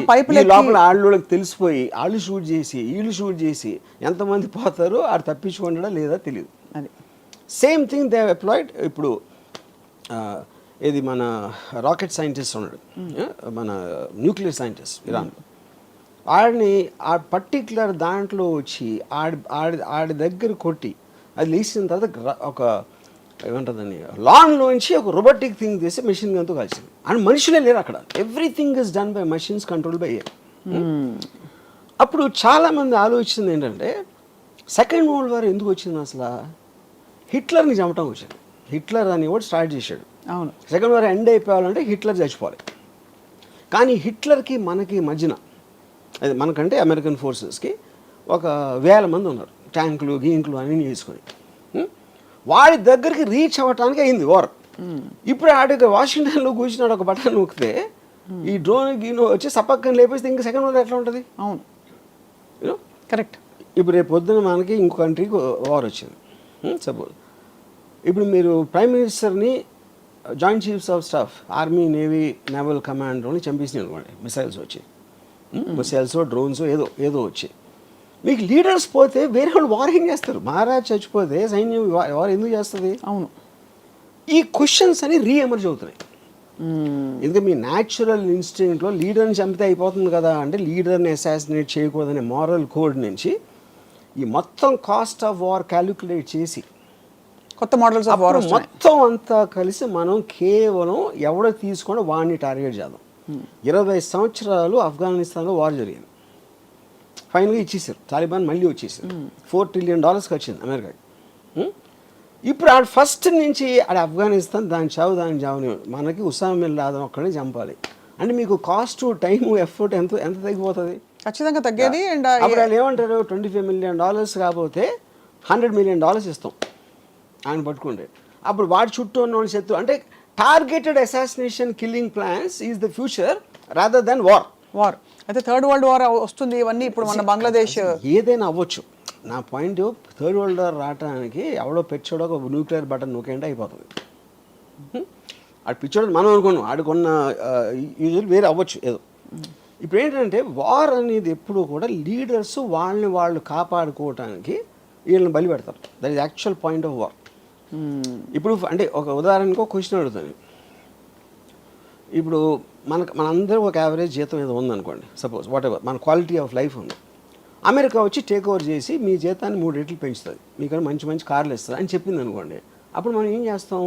లోపల వాళ్ళకి తెలిసిపోయి వాళ్ళు షూట్ చేసి వీళ్ళు షూట్ చేసి ఎంతమంది పోతారో ఆడు తప్పించుకుంటాడా లేదా తెలియదు. Same thing they applied. ఇప్పుడు ఇది మన రాకెట్ సైంటిస్ట్ ఉన్నాడు, మన న్యూక్లియర్ సైంటిస్ట్ ఇరాన్, ఆడిని ఆ పర్టిక్యులర్ దాంట్లో వచ్చి ఆడి దగ్గర కొట్టి అది లేచిన తర్వాత ఒక ఏమంటుందని లాన్లోంచి ఒక రోబోటిక్ థింగ్ చేసి మెషిన్ గన్తో కలిసింది. అండ్ మనుషులే లేరు అక్కడ, everything is done by machines control by air. అప్పుడు చాలామంది ఆలోచించింది ఏంటంటే సెకండ్ వరల్డ్ వార్ ఎందుకు వచ్చింది అసలు, హిట్లర్ని చంపటం వచ్చింది. హిట్లర్ అని కూడా స్టార్ట్ చేశాడు. అవును, సెకండ్ వార్ ఎండ్ అయిపోవాలంటే హిట్లర్ చచ్చిపోవాలి. కానీ హిట్లర్కి మనకి మధ్యన, అది మనకంటే అమెరికన్ ఫోర్సెస్కి ఒక 1000 మంది ఉన్నారు, ట్యాంకులు గీంకులు అన్నీ చేసుకొని. వాడి దగ్గరికి రీచ్ అవ్వటానికి అయింది వార్. ఇప్పుడు ఆడికి వాషింగ్టన్లో కూర్చున్నాడు, ఒక బటన్ నొక్కితే ఈ డ్రోన్ గీనో వచ్చి సపక్కని లేపేస్తే ఇంకా సెకండ్ వరల్డ్ ఎట్లా ఉంటుంది? అవును, యూనో కరెక్ట్. ఇప్పుడు రేపు పొద్దున మనకి ఇంకో కంట్రీకి వార్ వచ్చింది సపోజ్. ఇప్పుడు మీరు ప్రైమ్ మినిస్టర్ని joint chiefs of staff army navy naval కమాండర్ని చంపేసినాయి అనుకోండి, మిసైల్స్ వచ్చి, మిసైల్స్ డ్రోన్స్ ఏదో ఏదో వచ్చి, మీకు లీడర్స్ పోతే వేరే వాళ్ళు వార్ ఏం చేస్తారు? మహారాజ్ చచ్చిపోతే సైన్యం వార్ ఎందుకు చేస్తుంది? అవును, ఈ క్వశ్చన్స్ అని రీఎమర్జ్ అవుతున్నాయి. ఎందుకంటే మీ న్యాచురల్ ఇన్స్టింక్ట్లో లీడర్ని చంపితే అయిపోతుంది కదా అంటే, లీడర్ని అసాసినేట్ చేయకూడదనే మారల్ కోడ్ నుంచి ఈ మొత్తం కాస్ట్ ఆఫ్ వార్ క్యాలిక్యులేట్ చేసి కొత్త మోడల్స్ ఆఫ్ వార్ మొత్తం అంతా కలిసి మనం కేవలం ఎవడో తీసుకొని వాడిని టార్గెట్ చేద్దాం. 20 సంవత్సరాలు ఆఫ్ఘనిస్తాన్లో వార్ జరిగింది, ఫైనల్గా ఇచ్చేసారు, తాలిబాన్ మళ్ళీ వచ్చేసారు, $4 trillion వచ్చింది అమెరికాకి. ఇప్పుడు ఆడ ఫస్ట్ నుంచి ఆడ ఆఫ్ఘనిస్తాన్ దాని చావుని మనకి ఉసామా బిన్ లాదెన్ ఒక్కడే చంపాలి అంటే మీకు కాస్ట్ టైము ఎఫర్ట్ ఎంత ఎంత తగ్గిపోతుంది? ఖచ్చితంగా తగ్గేది. అండ్ అప్పుడు వాళ్ళు ఏమంటారు, $25 million కాకపోతే $100 million ఇస్తాం ఆయన పట్టుకుంటే. అప్పుడు వాడి చుట్టూ ఉన్న వాళ్ళు శత్రు అంటే targeted assassination killing plans is the future rather than war. అయితే థర్డ్ వరల్డ్ వార్ వస్తుంది, ఇవన్నీ ఇప్పుడు మన బంగ్లాదేశ్ ఏదైనా అవ్వచ్చు. నా పాయింట్ థర్డ్ వరల్డ్ వార్ రావడానికి ఎవడో పెచ్చోడో ఒక న్యూక్లియర్ బటన్ నొక్కేంటే అయిపోతుంది. ఆడు పిచ్చోడు మనం అనుకున్నాం, ఆడుకున్న యూజువల్ వేరే అవ్వచ్చు ఏదో. ఇప్పుడు ఏంటంటే వార్ అనేది ఎప్పుడు కూడా లీడర్స్ వాళ్ళని వాళ్ళు కాపాడుకోవటానికి వీళ్ళని బలి పెడతారు. That is actual point of war. ఇప్పుడు అంటే ఒక ఉదాహరణకు ఒక క్వశ్చన్ అడుగుతాను. ఇప్పుడు మనందరూ ఒక యావరేజ్ జీతం ఏదో ఉందనుకోండి, సపోజ్ వాట్ ఎవర్, మన క్వాలిటీ ఆఫ్ లైఫ్ ఉంది. అమెరికా వచ్చి టేక్ ఓవర్ చేసి మీ జీతాన్ని 3 రెట్లు పెంచుతుంది, మీకన్నా మంచి మంచి కార్లు ఇస్తుంది అని చెప్పింది అనుకోండి. అప్పుడు మనం ఏం చేస్తాం?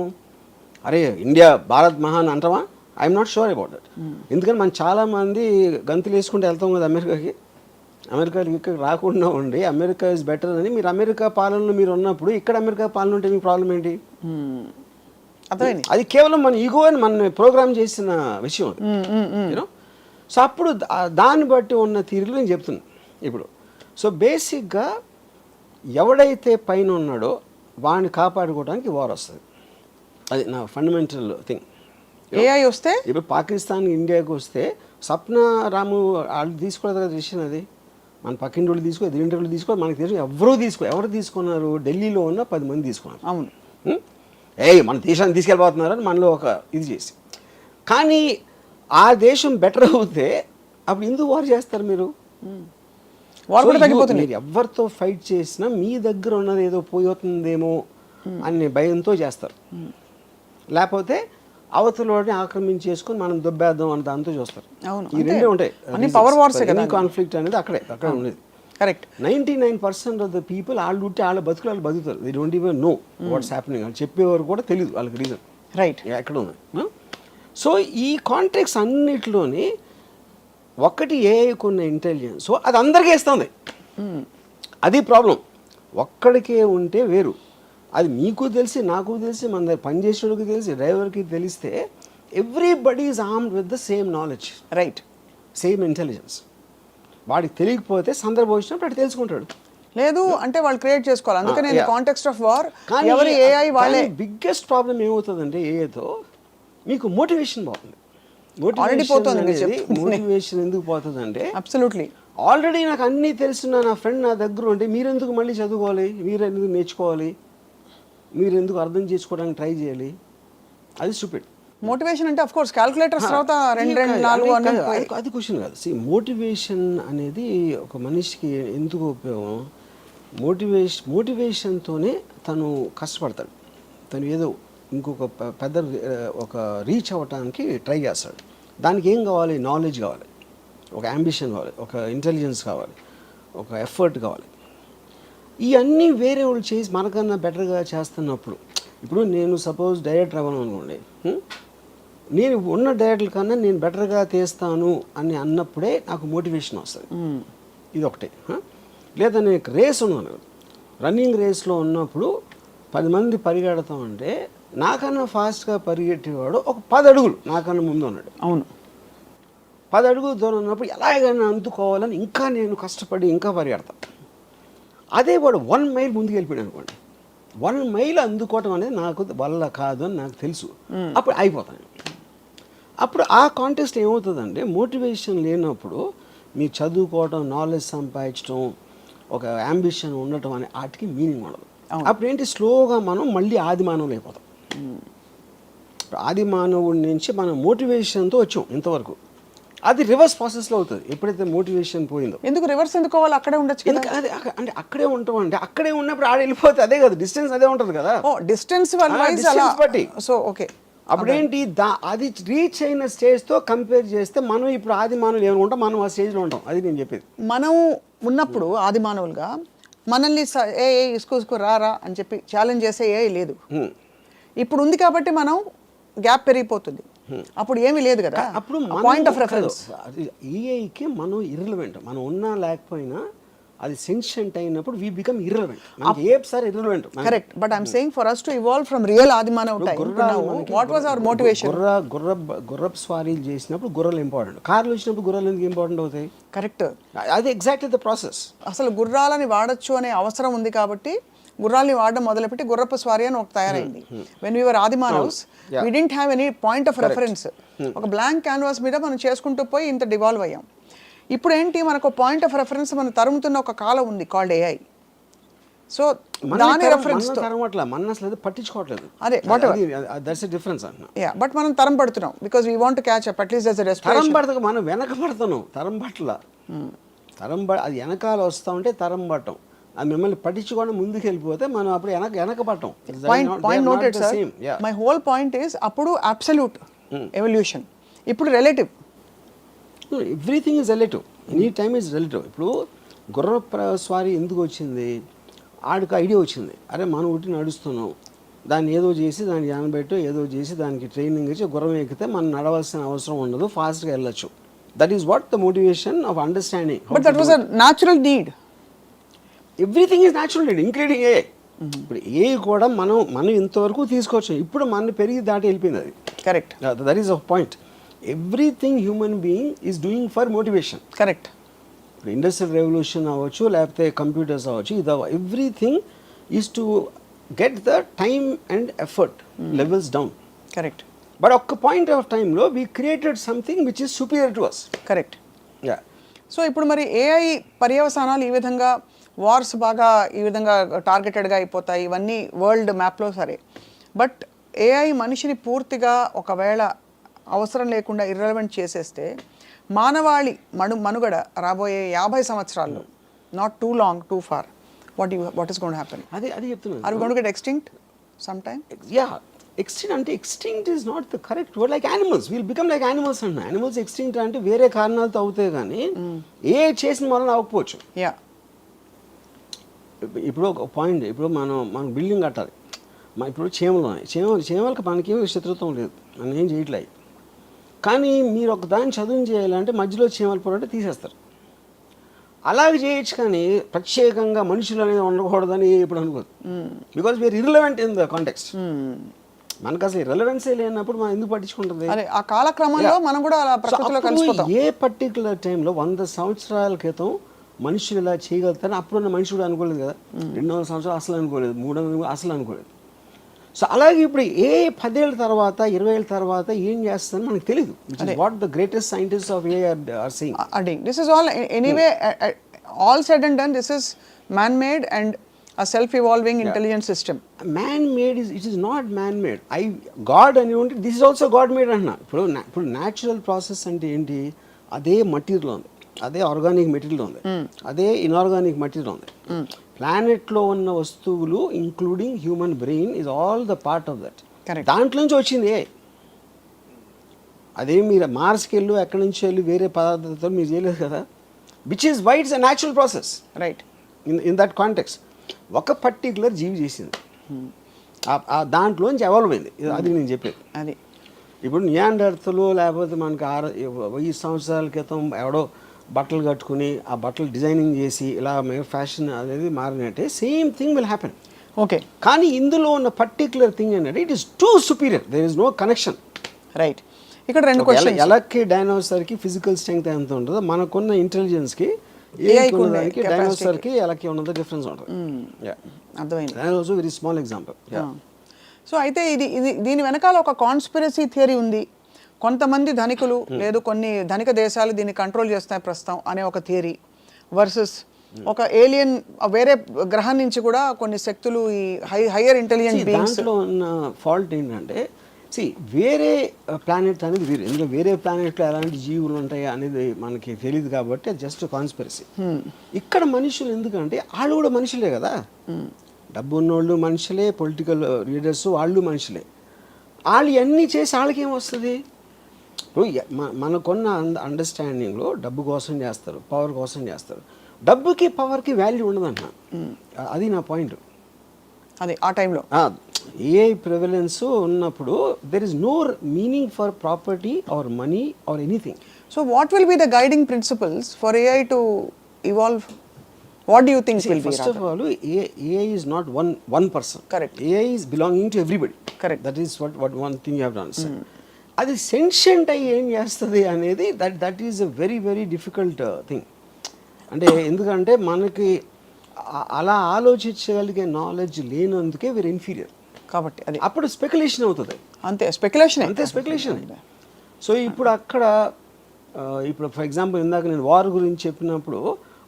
అరే ఇండియా భారత్ మహాన్ అంటామా? I'm not sure about that. ఎందుకంటే మనం చాలామంది గంతులు వేసుకుంటూ వెళ్తాం కదా అమెరికాకి. అమెరికాకి ఇక్కడ రాకుండా ఉండి అమెరికా ఇస్ బెటర్ అని మీరు అమెరికా పాలనలో మీరు ఉన్నప్పుడు ఇక్కడ అమెరికా పాలన ఉంటే మీ ప్రాబ్లం ఏంటి? అది కేవలం మన ఈగో అని మన ప్రోగ్రామ్ చేసిన విషయం యూనో. సో అప్పుడు దాన్ని బట్టి ఉన్న తీరులో నేను చెప్తున్నాను ఇప్పుడు. సో బేసిక్గా ఎవడైతే పైన ఉన్నాడో వాడిని కాపాడుకోవడానికి వార్ వస్తుంది. అది నా ఫండమెంటల్ థింగ్. ఏఐ వస్తే ఇప్పుడు పాకిస్తాన్ ఇండియాకి వస్తే సప్న రాము వాళ్ళు తీసుకోలేదు కదా డిసిషన్. అది మన పక్కింటి వాళ్ళు తీసుకో, ఎదురింటి వాళ్ళు తీసుకో, మనకి తెలుసు ఎవరు తీసుకున్నారు? ఢిల్లీలో ఉన్న 10 మంది తీసుకున్నారు. అవును, మన దేశాన్ని తీసుకెళ్ళిపోతున్నారని మనలో ఒక ఇది చేసి. కానీ ఆ దేశం బెటర్ అవుతే అప్పుడు ఎందుకు వార్ చేస్తారు మీరు? మీరు ఎవరితో ఫైట్ చేసినా మీ దగ్గర ఉన్నది ఏదో పోతుందేమో అనే భయంతో చేస్తారు. లేకపోతే అవతలని ఆక్రమించేసుకొని మనం దొబ్బేద్దాం అని దాంతో చూస్తారు. ఈ రెండే ఉంటాయి. కాన్ఫ్లిక్ట్ అనేది అక్కడ ఉండేది. కరెక్ట్. 99% ఆఫ్ ద పీపుల్ వాళ్ళు ఉంటే వాళ్ళ బతుకులు వాళ్ళు బతుకుతారు. They don't even know what's happening. వాళ్ళు చెప్పేవారు కూడా తెలియదు వాళ్ళకి రీజన్ రైట్ ఎక్కడ ఉంది. సో ఈ కాంట్రాక్ట్స్ అన్నిటిలోని ఒకటి ఏఐకున్న ఇంటెలిజెన్స్, సో అది అందరికీ ఇస్తుంది. అది ప్రాబ్లం. ఒక్కడికే ఉంటే వేరు. అది మీకు తెలిసి, నాకు తెలిసి, మన దగ్గర పనిచేసేవాడికి తెలిసి, డ్రైవర్కి తెలిస్తే everybody is armed with the same knowledge, right, same intelligence. వాడికి తెలియకపోతే సందర్భం వచ్చినప్పుడు అటు తెలుసుకుంటాడు. లేదు అంటే వాళ్ళు క్రియేట్ చేసుకోవాలి. అందుకనే కాంటెక్స్ట్ ఆఫ్ వార్ ఎవరి ఏఐ వాళ్ళే. బిగ్గెస్ట్ ప్రాబ్లం ఏమవుతుందంటే ఏఐతో మీకు మోటివేషన్ పోతుంది. మోటివేషన్ ఎందుకు పోతుంది అంటే అబ్సల్యూట్లీ ఆల్రెడీ నాకు అన్నీ తెలిసిన నా ఫ్రెండ్ నా దగ్గర ఉంటే మీరెందుకు మళ్ళీ చదువుకోవాలి, మీరెందుకు నేర్చుకోవాలి, మీరెందుకు అర్థం చేసుకోవడానికి ట్రై చేయాలి? అది స్టూపిడ్. మోటివేషన్ అంటే ఆఫ్ కోర్స్ క్యాలిక్యులేటర్స్ తర్వాత 2, 4 అది క్వశ్చన్ కాదు. మోటివేషన్ అనేది ఒక మనిషికి ఎందుకు ఉపయోగం? మోటివేషన్తోనే తను కష్టపడతాడు. తను ఏదో ఇంకొక పెద్ద ఒక రీచ్ అవ్వటానికి ట్రై చేస్తాడు. దానికి ఏం కావాలి? నాలెడ్జ్ కావాలి, ఒక అంబిషన్ కావాలి, ఒక ఇంటెలిజెన్స్ కావాలి, ఒక ఎఫర్ట్ కావాలి. ఇవన్నీ వేరే వాళ్ళు చేసి మనకన్నా బెటర్గా చేస్తున్నప్పుడు, ఇప్పుడు నేను సపోజ్ డైరెక్టర్ అవ్వను అనుకోండి, నేను ఉన్న డైరెక్టర్ కన్నా నేను బెటర్గా తీస్తాను అని అన్నప్పుడే నాకు మోటివేషన్ వస్తుంది. ఇది ఒకటే. లేదా నేను రేస్ ఉన్నాను, రన్నింగ్ రేస్లో ఉన్నప్పుడు 10 మంది పరిగెడతామంటే నాకన్నా ఫాస్ట్గా పరిగెట్టేవాడు ఒక 10 అడుగులు నాకన్నా ముందు ఉన్నాడు. అవును, 10 అడుగులు దూరం ఉన్నప్పుడు ఎలాగైనా అందుకోవాలని ఇంకా నేను కష్టపడి ఇంకా పరిగెడతాను. అదే వాడు 1 మైల్ ముందుకు వెళ్ళిపోయాడు అనుకోండి, 1 మైల్ అందుకోవటం అనేది నాకు వల్ల కాదు అని నాకు తెలుసు. అప్పుడు అయిపోతాను. అప్పుడు ఆ కాంటెక్స్ట్ ఏమవుతుందంటే మోటివేషన్ లేనప్పుడు మీరు చదువుకోవడం, నాలెడ్జ్ సంపాదించడం, ఒక అంబిషన్ ఉండటం అనే వాటికి మీనింగ్ ఉండదు. అప్పుడు ఏంటి, స్లోగా మనం మళ్ళీ ఆది మానవులు అయిపోతాం. ఆది మానవుడి నుంచి మనం మోటివేషన్తో వచ్చాం ఇంతవరకు. అది రివర్స్ ప్రాసెస్లో అవుతుంది ఎప్పుడైతే మోటివేషన్ పోయిందో. ఎందుకు రివర్స్ ఎందుకు అవ్వాలి? అక్కడే ఉండొచ్చు కదా. ఎందుకు అది అంటే అక్కడే ఉంటాం అంటే అక్కడే ఉన్నప్పుడు ఆడ వెళ్ళిపోతే అదే కదా, డిస్టెన్స్ అదే ఉంటుంది కదా. ఓ డిస్టెన్స్ బట్టి సో ఓకే. అప్పుడేంటి అది రీచ్ అయిన స్టేజ్తో కంపేర్ చేస్తే మనం ఇప్పుడు ఆది మానవులు ఏమైనా ఉంటాం, మనం ఆ స్టేజ్లో ఉంటాం. అది నేను చెప్పేది. మనం ఉన్నప్పుడు ఆది మానవులుగా మనల్ని ఏ ఇసుకు రా అని చెప్పి ఛాలెంజ్ చేసే ఏ లేదు. ఇప్పుడు ఉంది కాబట్టి మనం గ్యాప్ పెరిగిపోతుంది. అప్పుడు ఏమీ లేదు కదా. అప్పుడు పాయింట్ ఆఫ్ రెఫరెన్స్ ఏఐకి మనం ఇర్రిలవెంట్. మనం ఉన్నా లేకపోయినా అది సెన్షియంట్ అయినప్పుడు వీ బికమ్ ఇర్రిలవెంట్. మనకి ఏసారి irrelevant. Correct. But I'm saying for us to evolve from real ఆది మానవ time, what was our motivation? గుర్రపు స్వారీలు చేసినప్పుడు గుర్రాలు ఇంపార్టెంట్, కార్లు వచ్చినప్పుడు గుర్రాలు ఎందుకు ఇంపార్టెంట్ అవుతాయి? కరెక్ట్. అది ఎగ్జాక్ట్లీ ద ప్రాసెస్. అసలు గుర్రాలని వాడచ్చు అనే అవసరం ఉంది కాబట్టి గుర్రాలని వాడడం మొదలుపెట్టి గుర్రపు స్వారీ అని ఒక తయారైంది. వెన్ వీ వర్ ఆది మానవ్స్ we didn't have any point of reference. ఒక బ్లాంక్ క్యాన్వాస్ మీద మనం చేసుకుంటూ పోయి ఇంత డివాల్వ్ అయ్యాం. ఇప్పుడు ఏంటి, మనకు పాయింట్ ఆఫ్ రెఫరెన్స్ మనం తరుముతున్న ఒక కాలం ఉంది కాల్డ్ ఏఐ. సో దాని రెఫరెన్స్ తో మన అసలు పట్టించుకోవట్లేదు. అదే దట్స్ ఎ డిఫరెన్స్ అంటున్నా. యా, బట్ మనం తరం పడుతున్నాం because we want to catch up at least as a respiration. తరం పడతాం, మనం వెనక పడుతున్నాం. తరం పట్ల అది వెనకాల వస్తూ ఉంటే తరం పట్టం. అది మిమ్మల్ని పట్టించుకొని ముందుకు వెళ్ళిపోతే మనం అప్పుడు వెనక పట్టం. Point noted sir. My whole point is అప్పుడు అబ్సల్యూట్ ఎవల్యూషన్, ఇప్పుడు relative. Everything is relative, any time is relative. ఇప్పుడు గుర్ర స్వారీ ఎందుకు వచ్చింది? ఆడికి ఐడియా వచ్చింది, అరే మనం ఒకటి నడుస్తున్నాం, దాన్ని ఏదో చేసి దానికి జానబెట్టు ఏదో చేసి దానికి ట్రైనింగ్ ఇచ్చి గుర్రం ఎక్కితే మనం నడవాల్సిన అవసరం ఉండదు, ఫాస్ట్గా వెళ్ళొచ్చు. That is what the motivation of understanding. But that was a natural need. Everything is natural need including a. ఇప్పుడు ఏ కూడా మనం ఇంతవరకు తీసుకోవచ్చు, ఇప్పుడు మన పెరిగి దాటి వెళ్ళిపోయింది అది. Correct. That is a point. Everything human being is doing for motivation. Correct. ఇప్పుడు ఇండస్ట్రియల్ రెవల్యూషన్ అవ్వచ్చు, లేకపోతే కంప్యూటర్స్ అవ్వచ్చు, ఇది everything is to get the time and effort levels down. Correct. But ఒక్క పాయింట్ ఆఫ్ టైంలో we created something which is superior to us. Correct. Yeah. So ఇప్పుడు మరి AI పర్యవసానాలు ఈ విధంగా, వార్స్ బాగా ఈ విధంగా టార్గెటెడ్గా అయిపోతాయి, ఇవన్నీ వరల్డ్ మ్యాప్లో సరే. బట్ ఏఐ మనిషిని పూర్తిగా ఒకవేళ అవసరం లేకుండా ఇర్రెలవెంట్ చేసేస్తే మానవాళి మనుగడ రాబోయే 50 సంవత్సరాల్లో, not too long too far, what is going to happen? అది చెప్తున్నాను. Are we going to get extinct some time? Yeah, extinct అంటే extinct is not the correct word. Like animals, we'll become like animals అంటున్నా. Animals extinct అంటే వేరే కారణాలతో అవుతాయి కానీ ఏ చేసిన వలన అవ్వకపోవచ్చు. యా. ఇప్పుడు ఒక పాయింట్, ఇప్పుడు మనం బిల్డింగ్ కట్టాలి. ఇప్పుడు చీమలకి మనకి శత్రుత్వం లేదు, మనం ఏం చేయట్లేదు. కానీ మీరు ఒక దాన్ని చదువు చేయాలంటే మధ్యలో చీమల పొర అంటే తీసేస్తారు. అలాగే చేయొచ్చు కానీ ప్రత్యేకంగా మనుషులు అనేది ఉండకూడదని ఇప్పుడు అనుకోదు. Because we are irrelevant in the context. మనకు అసలు రిలవెన్సే లేనప్పుడు మనం ఎందుకు పట్టించుకుంటుంది? ఆ కాలక్రమంలో మనం కూడా అలా ప్రకృతిలో కలిసిపోతాం. ఏ పర్టికులర్ టైంలో 100 సంవత్సరాల క్రితం మనుషులు ఇలా చేయగలుగుతారని అప్పుడున్న మనిషి కూడా అనుకోలేదు కదా. 200 సంవత్సరాలు అసలు అనుకోలేదు, 300 అసలు అనుకోలేదు. సో అలాగే ఇప్పుడు 10 ఏళ్ళ తర్వాత 20 ఏళ్ళ తర్వాత ఏం చేస్తుందని మనకు తెలియదు. What the greatest scientist of AI are saying. This is all anyway, all said and done, this is man-made and a self-evolving intelligent system. Man-made it is not man-made. God అని ఉంటే this is also God-made అంటున్నా. ఇప్పుడు natural process అంటే ఏంటి? అదే material ఉంది, అదే organic material ఉంది, అదే ఇన్ఆర్గానిక్ మెటీరియల్ ఉంది. ప్లానెట్లో ఉన్న వస్తువులు including human brain is all the part of that. దాంట్లో నుంచి వచ్చింది. అదే మీరు మార్స్కి వెళ్ళి ఎక్కడి నుంచి వెళ్ళి వేరే పదార్థాలతో మీరు చేయలేదు కదా. Which is why it's a natural process. Right. In that context ఒక పర్టికులర్ జీవి చేసింది, దాంట్లోంచి ఎవాల్వ్ అయింది. అది నేను చెప్పేది. అది ఇప్పుడు నియాండర్తలు లేకపోతే మనకి 1000 సంవత్సరాల క్రితం ఎవడో బట్టలు కట్టుకుని ఆ బట్టలు డిజైనింగ్ చేసి ఇలా ఫ్యాషన్ అనేది మారినట్టే same thing will happen. Okay. కానీ ఇందులో ఉన్న పర్టికులర్ థింగ్ ఏంటంటే it is too superior, there is no connection. Right. ఇక్కడ 2 క్వశ్చన్స్. ఎలక్కి డైనోసార్కి ఫిజికల్ స్ట్రెంగ్త్ ఎంత ఉంటుందో మనకున్న ఇంటెలిజెన్స్కి ఏఐకి డైనోసార్కి ఎలక్కి ఉన్నంత డిఫరెన్స్ ఉంటుంది. అర్థమైంది. That is also very small example. So అయితే దీని వెనకాల ఒక కాన్స్పిరసీ థియరీ ఉంది. కొంతమంది ధనికులు లేదు కొన్ని ధనిక దేశాలు దీన్ని కంట్రోల్ చేస్తాయి ప్రస్తుతం అనే ఒక థియరీ వర్సెస్ ఒక ఏలియన్ వేరే గ్రహం నుంచి కూడా కొన్ని శక్తులు ఈ హయ్యర్ ఇంటెలిజెంట్ బీయింగ్స్. దాంట్లో ఉన్న ఫాల్ట్ ఏంటంటే వేరే ప్లానెట్ అనేది వేరే, ఎందుకంటే వేరే ప్లానెట్లో ఎలాంటి జీవులు ఉంటాయి అనేది మనకి తెలియదు కాబట్టి అది జస్ట్ కాన్స్పిరసీ. ఇక్కడ మనుషులు ఎందుకంటే వాళ్ళు కూడా మనుషులే కదా, డబ్బు ఉన్నోళ్ళు మనుషులే, పొలిటికల్ లీడర్స్ వాళ్ళు మనుషులే. వాళ్ళు ఇవన్నీ చేసి వాళ్ళకి ఏమొస్తుంది? మనకున్న అండర్స్టాండింగ్లో డబ్బు కోసం చేస్తారు, పవర్ కోసం చేస్తారు. డబ్బుకి పవర్కి వాల్యూ ఉండదన్న, అది నా పాయింట్. అది ఆ టైంలో ఏఐ ప్రివలెన్స్ ఉన్నప్పుడు there is no meaning for property or money or anything. So what will be the guiding principles for AI to evolve? What do you think will be? First of all, AI is not one person. Correct. AI is belonging to everybody. Correct. That is what one thing you have to understand. అది sentient అయ్యి ఏం చేస్తుంది అనేది that is a very very difficult thing. అంటే ఎందుకంటే మనకి అలా ఆలోచించగలిగే knowledge లేనందుకే వీరు ఇన్ఫీరియర్ కాబట్టి అది అప్పుడు స్పెక్యులేషన్ అవుతుంది. అంతే స్పెక్యులేషన్, అంతే స్పెక్యులేషన్. సో ఇప్పుడు అక్కడ ఇప్పుడు ఫర్ ఎగ్జాంపుల్ ఇందాక నేను వార్ గురించి చెప్పినప్పుడు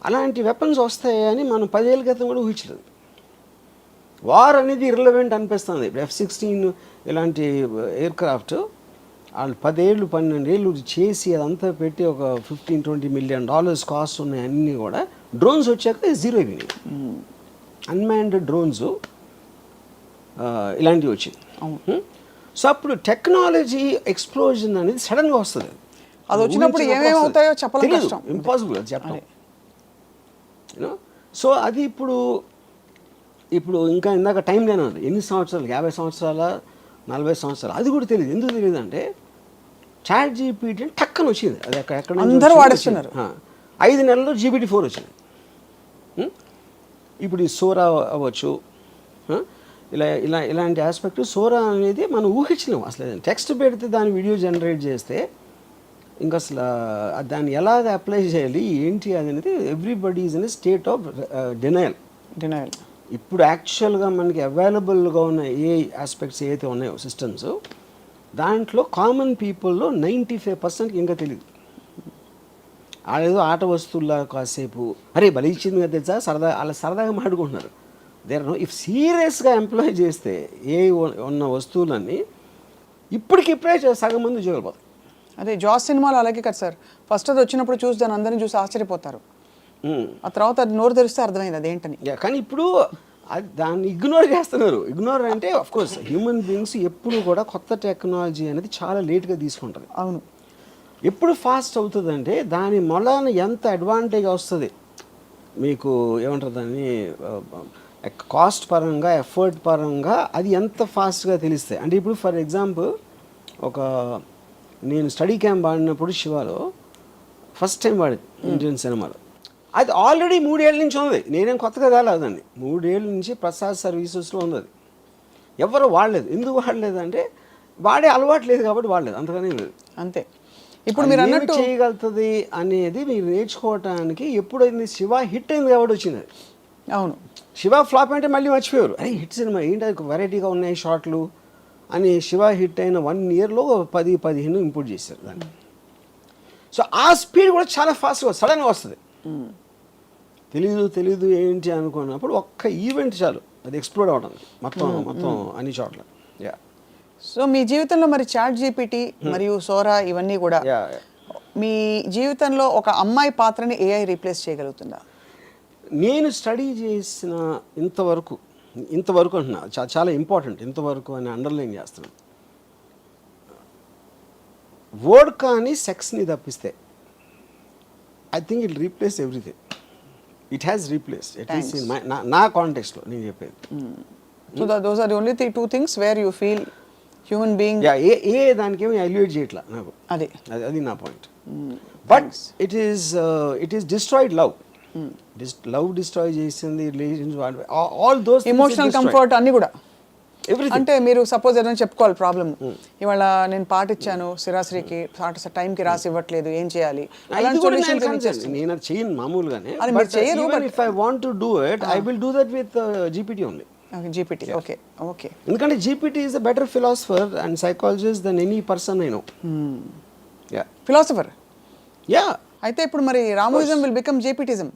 అలాంటి వెపన్స్ వస్తాయని మనం 10 ఏళ్ళ క్రితం కూడా ఊహించలేదు. వార్ అనేది ఇర్రెలవెంట్ అనిపిస్తుంది. ఇప్పుడు F-16 ఇలాంటి ఎయిర్ క్రాఫ్ట్ వాళ్ళు 10 ఏళ్ళు 12 ఏళ్ళు చేసి అదంతా పెట్టి ఒక $15-20 million కాస్ట్ ఉన్నాయి. అన్నీ కూడా డ్రోన్స్ వచ్చాక జీరో అయిపోయినాయి. అన్మాన్డ్ డ్రోన్స్ ఇలాంటివి వచ్చింది. సో అప్పుడు టెక్నాలజీ ఎక్స్ప్లోజన్ అనేది సడన్గా వస్తుంది. అది వచ్చినప్పుడు ఏమేమి అవుతాయో చెప్పలేదు, కష్టం, ఇంపాసిబుల్ అది చెప్పడం. సో అది ఇప్పుడు ఇంకా ఇందాక టైం లేని ఉంది. ఎన్ని సంవత్సరాలు, 50 సంవత్సరాల 40 సంవత్సరాలు, అది కూడా తెలియదు. ఎందుకు తెలియదు అంటే చాట్ జీపీటీ టక్కన వచ్చింది. అది ఎక్కడ అందరూ వాడేస్తున్నారు. 5 నెలల్లో GPT-4 వచ్చింది. ఇప్పుడు ఈ సోరా అవ్వచ్చు, ఇలాంటి ఆస్పెక్ట్. సోరా అనేది మనం ఊహించలేము అసలు. టెక్స్ట్ పెడితే దాని వీడియో జనరేట్ చేస్తే ఇంకా అసలు దాన్ని ఎలాగ అప్లై చేయాలి ఏంటి అనేది everybody is in a state of denial. ఇప్పుడు యాక్చువల్గా మనకి అవైలబుల్గా ఉన్న ఏ ఆస్పెక్ట్స్ ఏవైతే ఉన్నాయో సిస్టమ్స్, దాంట్లో కామన్ పీపుల్లో 95% ఇంకా తెలియదు. వాళ్ళేదో ఆట వస్తువుల్లా కాసేపు అరే బలి ఇచ్చింది కదా తెలుసా సరదా అలా సరదాగా మాట్లాడుకుంటున్నారు. దేర్ నో ఇఫ్ సీరియస్గా ఎంప్లాయ్ చేస్తే ఏ ఉన్న వస్తువులన్నీ ఇప్పటికిప్పుడే సగం మంది ఉద్యోగాలు పోతాయి. అదే జాస్ సినిమాలో అలాగే కదా సార్, ఫస్ట్ అది వచ్చినప్పుడు చూసి దాన్ని అందరినీ చూసి ఆశ్చర్యపోతారు, ఆ తర్వాత అది నోరు తెరిస్తే అర్థమైంది అదేంటని. కానీ ఇప్పుడు దాన్ని ఇగ్నోర్ చేస్తున్నారు. ఇగ్నోర్ అంటే ఆఫ్ కోర్స్ హ్యూమన్ బీయింగ్స్ ఎప్పుడు కూడా కొత్త టెక్నాలజీ అనేది చాలా లేట్గా తీసుకుంటుంది. అవును, ఎప్పుడు ఫాస్ట్ అవుతుందంటే దాని మొలాన ఎంత అడ్వాంటేజ్ వస్తుంది మీకు, ఏమంటారు దాన్ని, కాస్ట్ పరంగా ఎఫర్ట్ పరంగా అది ఎంత ఫాస్ట్గా తెలుస్తాయి. అంటే ఇప్పుడు ఫర్ ఎగ్జాంపుల్ నేను స్టడీ క్యాంప్ ఆడినప్పుడు శివాలో ఫస్ట్ టైం వాడింది ఇండియన్ సినిమాలో. అది ఆల్రెడీ 3 ఏళ్ళ నుంచి ఉంది. నేనేం కొత్తగా కాలేదండి, 3 ఏళ్ళ నుంచి ప్రసాద్ సర్వీసెస్లో ఉంది. అది ఎవరు వాడలేదు. ఎందుకు వాడలేదు అంటే వాడే అలవాటు లేదు కాబట్టి వాడలేదు, అంతగానే లేదు. అంతే. ఇప్పుడు మీరు అన్నట్టు చేయగలుగుతుంది అనేది మీరు నేర్చుకోవటానికి ఎప్పుడైంది శివ హిట్ అయింది కాబట్టి వచ్చింది. అవును, శివ ఫ్లాప్ అంటే మళ్ళీ మర్చిపోయారు. అరే హిట్ సినిమా ఏంటి, అది వెరైటీగా ఉన్నాయి షార్ట్లు అని. శివ హిట్ అయిన 1 ఇయర్లో 10-15 ఇంపోర్ట్ చేశారు దాన్ని. సో ఆ స్పీడ్ కూడా చాలా ఫాస్ట్గా సడన్గా వస్తుంది. తెలీదు ఏంటి అనుకున్నప్పుడు ఒక్క ఈవెంట్ చాలు అది ఎక్స్ప్లోర్ అవడానికి మొత్తం అన్ని చోట్ల. యా. సో మీ జీవితంలో మరి చాట్ జీపీటీ మరియు సోరా ఇవన్నీ కూడా మీ జీవితంలో ఒక అమ్మాయి పాత్రని ఏఐ రీప్లేస్ చేయగలుగుతుందా? నేను స్టడీ చేసిన ఇంతవరకు అంటున్నా, చాలా ఇంపార్టెంట్ ఇంతవరకు అని అండర్లైన్ చేస్తున్నాను. వర్డ్ కానీ సెక్స్ని తప్పిస్తే I think it replace everything. It has replaced it is in నా కాంటెక్స్ట్లో నేను చెప్పేది. So those are the only 2 things where you feel human being. ఏ దానికి ఏమి ఎలివేట్ చేయట్లా నాకు, అది నా point. But it is destroyed love. Love destroy చేసింది, relations, all those emotional comfort అన్ని కూడా. అంటే మీరు సపోజ్ ఏదైనా చెప్పుకోవాలి ప్రాబ్లమ్, ఇవాళ నేను పాట ఇచ్చాను శిరాశ్రీకి, టైంకి రాసి ఇవ్వట్లేదు, ఏం చేయాలి? నేను అది చేయను మామూలుగానే. If I want to do it I will do that with GPT only. GPT. Okay okay. ఎందుకంటే GPT is a better philosopher and psychologist then any person I know. Yeah philosopher. Yeah. అయితే ఇప్పుడు మరి Ramuism will become GPTism.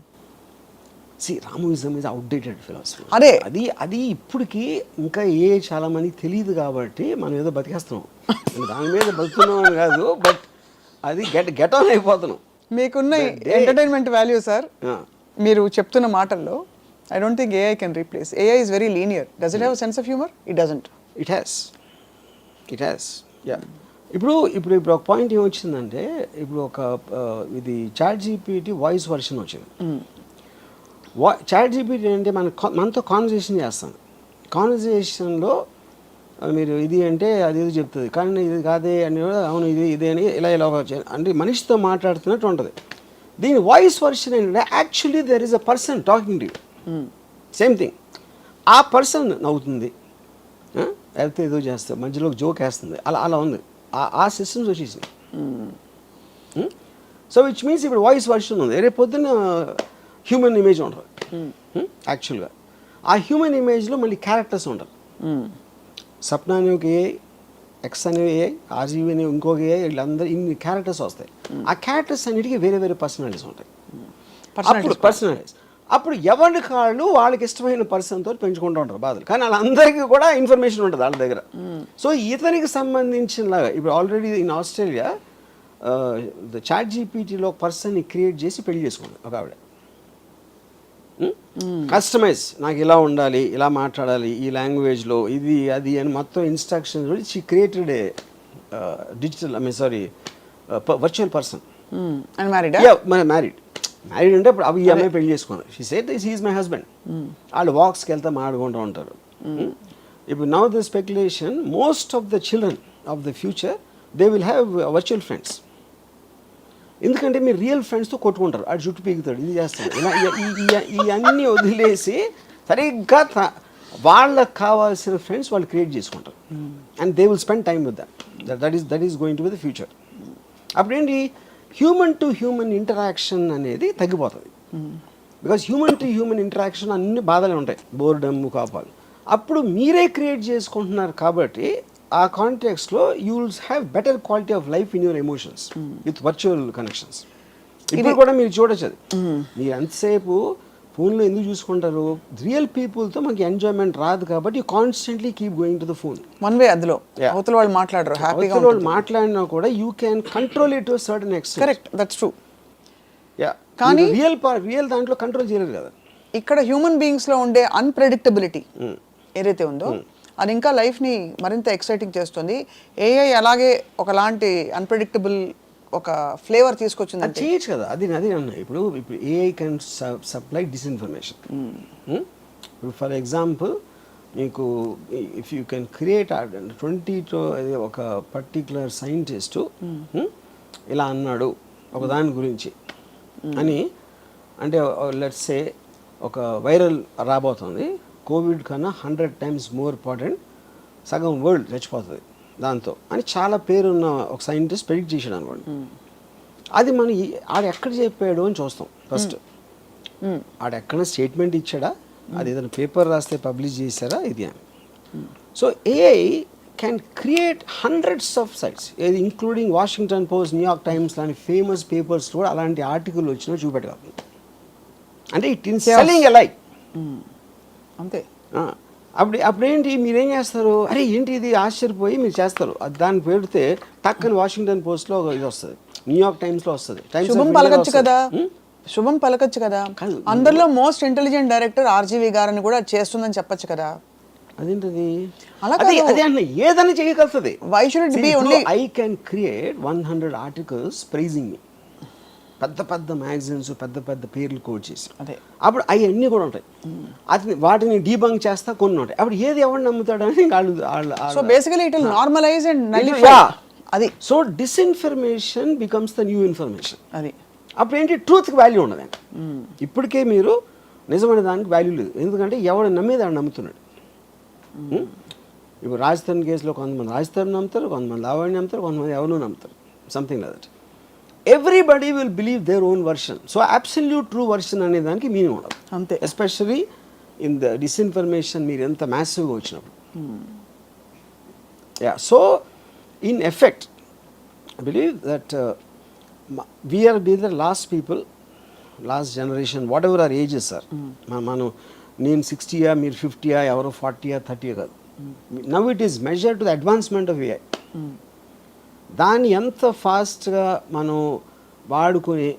Ramuism is outdated philosophy. అదే అది ఇప్పటికి ఇంకా చాలా మందికి తెలియదు కాబట్టి మనం ఏదో బతికేస్తున్నాం. దాని మీద బతుకుతున్నాం అని కాదు, బట్ అది గెట్ ఆన్ అయిపోతున్నాం. మీకున్న ఎంటర్టైన్మెంట్ వాల్యూ సార్ మీరు చెప్తున్న మాటల్లో, I don't think AI can replace. AI is very linear. Does it have sense of humour? It doesn't. It has. Yeah. ఇప్పుడు ఒక పాయింట్ ఏమొచ్చిందంటే, ఇప్పుడు ఒక ఇది చాట్ జీపీటీ వాయిస్ వర్షన్ వచ్చింది. చాట్ జీపీటీ అంటే మనతో కాన్వర్జేషన్ చేస్తాం. కాన్వర్జేషన్లో మీరు ఇది అంటే అది ఏదో చెప్తుంది, కానీ ఇది కాదే అని అవును ఇదే అని ఇలా అంటే మనిషితో మాట్లాడుతున్నట్టు ఉంటుంది. దీని వాయిస్ వర్షన్ ఏంటంటే actually there is a person talking to you. Same thing. ఆ పర్సన్ నవ్వుతుంది, లేకపోతే ఏదో చేస్తుంది, మధ్యలో జోక్ వేస్తుంది, అలా ఉంది. ఆ సిస్టమ్స్ వచ్చేసినాయి. సో విచ్ మీన్స్ ఇప్పుడు వాయిస్ వర్షన్ ఉంది. రేపు పొద్దున్న హ్యూమన్ ఇమేజ్ ఉంటుంది యాక్చువల్గా. ఆ హ్యూమన్ ఇమేజ్లో మళ్ళీ క్యారెక్టర్స్ ఉంటారు. సప్న అనే ఒక ఏఐ, ఎక్స్ అనేవి ఏఐ, ఆర్జీవి అనే ఇంకొక ఏఐ, వీళ్ళందరూ ఇన్ని క్యారెక్టర్స్ వస్తాయి. ఆ క్యారెక్టర్స్ అన్నిటికీ వేరే వేరే పర్సనాలిటీస్ ఉంటాయి. అప్పుడు ఎవరి కాళ్ళు వాళ్ళకి ఇష్టమైన పర్సన్తో పెంచుకుంటూ ఉంటారు బాధలు, కానీ వాళ్ళందరికీ కూడా ఇన్ఫర్మేషన్ ఉంటుంది వాళ్ళ దగ్గర. సో ఇతనికి సంబంధించినలాగా ఇప్పుడు ఆల్రెడీ ఇన్ ఆస్ట్రేలియా చాట్ జీపీటీలో ఒక పర్సన్ని క్రియేట్ చేసి పెళ్లి చేసుకుంది ఒక ఆవిడ. కస్టమైజ్, నాకు ఇలా ఉండాలి, ఇలా మాట్లాడాలి, ఈ లాంగ్వేజ్లో ఇది అది అని మొత్తం instructions she created a digital virtual person. Married అంటే ఇప్పుడు అవి ఈ అమ్మాయి పెళ్లి చేసుకున్నారు. She said this is my husband. వాళ్ళు వాక్స్కి వెళ్తా మాట్లాడుకుంటూ ఉంటారు. ఇప్పుడు now the speculation, most of the children of the future they will have virtual friends. ఎందుకంటే మీరు రియల్ ఫ్రెండ్స్తో కొట్టుకుంటారు, అటు చుట్టూ పీకుతాడు, ఇది చేస్తాడు, ఇలా ఇవన్నీ వదిలేసి సరిగ్గా వాళ్ళకి కావాల్సిన ఫ్రెండ్స్ వాళ్ళు క్రియేట్ చేసుకుంటారు. And they will spend time with that is going to be the future. అప్పుడేంటి, హ్యూమన్ టు హ్యూమన్ ఇంటరాక్షన్ అనేది తగ్గిపోతుంది. Because human to human interaction అన్ని బాధలే ఉంటాయి, బోర్డమ్, కోపాలు. అప్పుడు మీరే క్రియేట్ చేసుకుంటున్నారు కాబట్టి ఆ కాంటెక్స్లో you will have better quality of life in your emotions with virtual connections. ఇప్పుడు కూడా మీరు చూడొచ్చు అది. మీరు ఎంతసేపు ఫోన్లో ఎందుకు చూసుకుంటారు? రియల్ పీపుల్తో మనకి ఎంజాయ్మెంట్ రాదు కాబట్టి you constantly keep going to the phone. One way. అందులో అవతల వాళ్ళు మాట్లాడరు, హ్యాపీగా వాళ్ళు మాట్లాడినా కూడా you can control it to certain extent. Correct, that's true. Yeah, కానీ రియల్ దాంట్లో కంట్రోల్ చేయలేదు కదా. ఇక్కడ హ్యూమన్ బీయింగ్స్లో ఉండే అన్ప్రెడిక్టబిలిటీ ఏదైతే ఉందో అది ఇంకా లైఫ్ని మరింత ఎక్సైటింగ్ చేస్తుంది. ఏఐ అలాగే ఒకలాంటి అన్ప్రెడిక్టబుల్ ఒక ఫ్లేవర్ తీసుకొచ్చింది. అది చేయొచ్చు కదా, అది అన్న. ఇప్పుడు ఏఐ కెన్ సప్లై డిస్ఇన్ఫర్మేషన్. ఇప్పుడు ఫర్ ఎగ్జాంపుల్ మీకు ఇఫ్ యూ కెన్ క్రియేట్ 20 ఒక పర్టిక్యులర్ సైంటిస్టు ఇలా అన్నాడు ఒక దాని గురించి అని, అంటే లెట్స్ సే ఒక వైరల్ రాబోతుంది, కోవిడ్ కన్నా 100 times మోర్ ఇంపార్టెంట్, సగం వరల్డ్ చచ్చిపోతుంది దాంతో అని చాలా పేరున్న ఒక సైంటిస్ట్ ప్రెడిక్ట్ చేశాడు అనుకోండి. అది మనం ఆడ ఎక్కడ చెప్పాడు అని చూస్తాం ఫస్ట్. ఆడ ఎక్కడ స్టేట్మెంట్ ఇచ్చాడా, అది ఏదైనా పేపర్ రాస్తే పబ్లిష్ చేశారా, ఇది అని. So AI can create hundreds of sites, ఏది including Washington Post, New York Times లాంటి ఫేమస్ పేపర్స్ కూడా అలాంటి ఆర్టికల్ వచ్చినా చూపెట్టగలుగుతుంది. అంటే it in selling a like అంతే. అప్పుడేంటి మీరేం చేస్తారు, అరే ఏంటి ఇది ఆశ్చర్యపోయి మీరు చేస్తారు. అది దాన్ని పెడితే టక్కని వాషింగ్టన్ పోస్ట్లో ఇది వస్తుంది, న్యూయార్క్ టైమ్స్లో వస్తుంది. శుభం పలకచ్చు కదా, శుభం పలకచ్చు కదా. అందరిలో మోస్ట్ ఇంటెలిజెంట్ డైరెక్టర్ ఆర్జీవి గారని కూడా చేస్తుందని చెప్పొచ్చు కదా. అదేంటది అలా అదే అన్న, ఏదైనా చేయగలుగుతుంది. Why should it be only I can create 100 articles praising me, పెద్ద పెద్ద మ్యాగజైన్స్, పెద్ద పెద్ద పేర్లు కోడ్ చేసి, అదే అప్పుడు అవన్నీ కూడా ఉంటాయి. అది వాటిని డీబంక్ చేస్తా కొన్ని ఉంటాయి. అప్పుడు ఏది ఎవరు నమ్ముతాడని so basically it will normalize and nullify అది. So disinformation becomes the new information. అది అప్పుడు ఏంటి, ట్రూత్కి వాల్యూ ఉండదండి. ఇప్పటికే మీరు నిజమైన దానికి వాల్యూ లేదు, ఎందుకంటే ఎవడు నమ్మేది ఆడు నమ్ముతున్నాడు. ఇప్పుడు రాజస్థాన్ కేసులో కొంతమంది రాజస్థాన్ నమ్ముతారు, కొంతమంది లావణ్య నమ్ముతారు, కొంతమంది ఎవరు నమ్ముతారు, something like that. Everybody will believe their own version. So absolute true version అనే దానికి మీనింగ్ ఉండదు అంతే. ఎస్పెషలీ ఇన్ ద డిస్ఇన్ఫర్మేషన్ మీరు ఎంత మ్యాసివ్గా వచ్చినప్పుడు. So in effect I believe that we're be the last people, last generation, whatever or ages sir. మనం నేను 60యా మీరు 50యా ఎవరో 40యా 30యా కాదు. Now it is measure to the advancement of AI. దాన్ని ఎంత ఫాస్ట్గా మనం వాడుకొని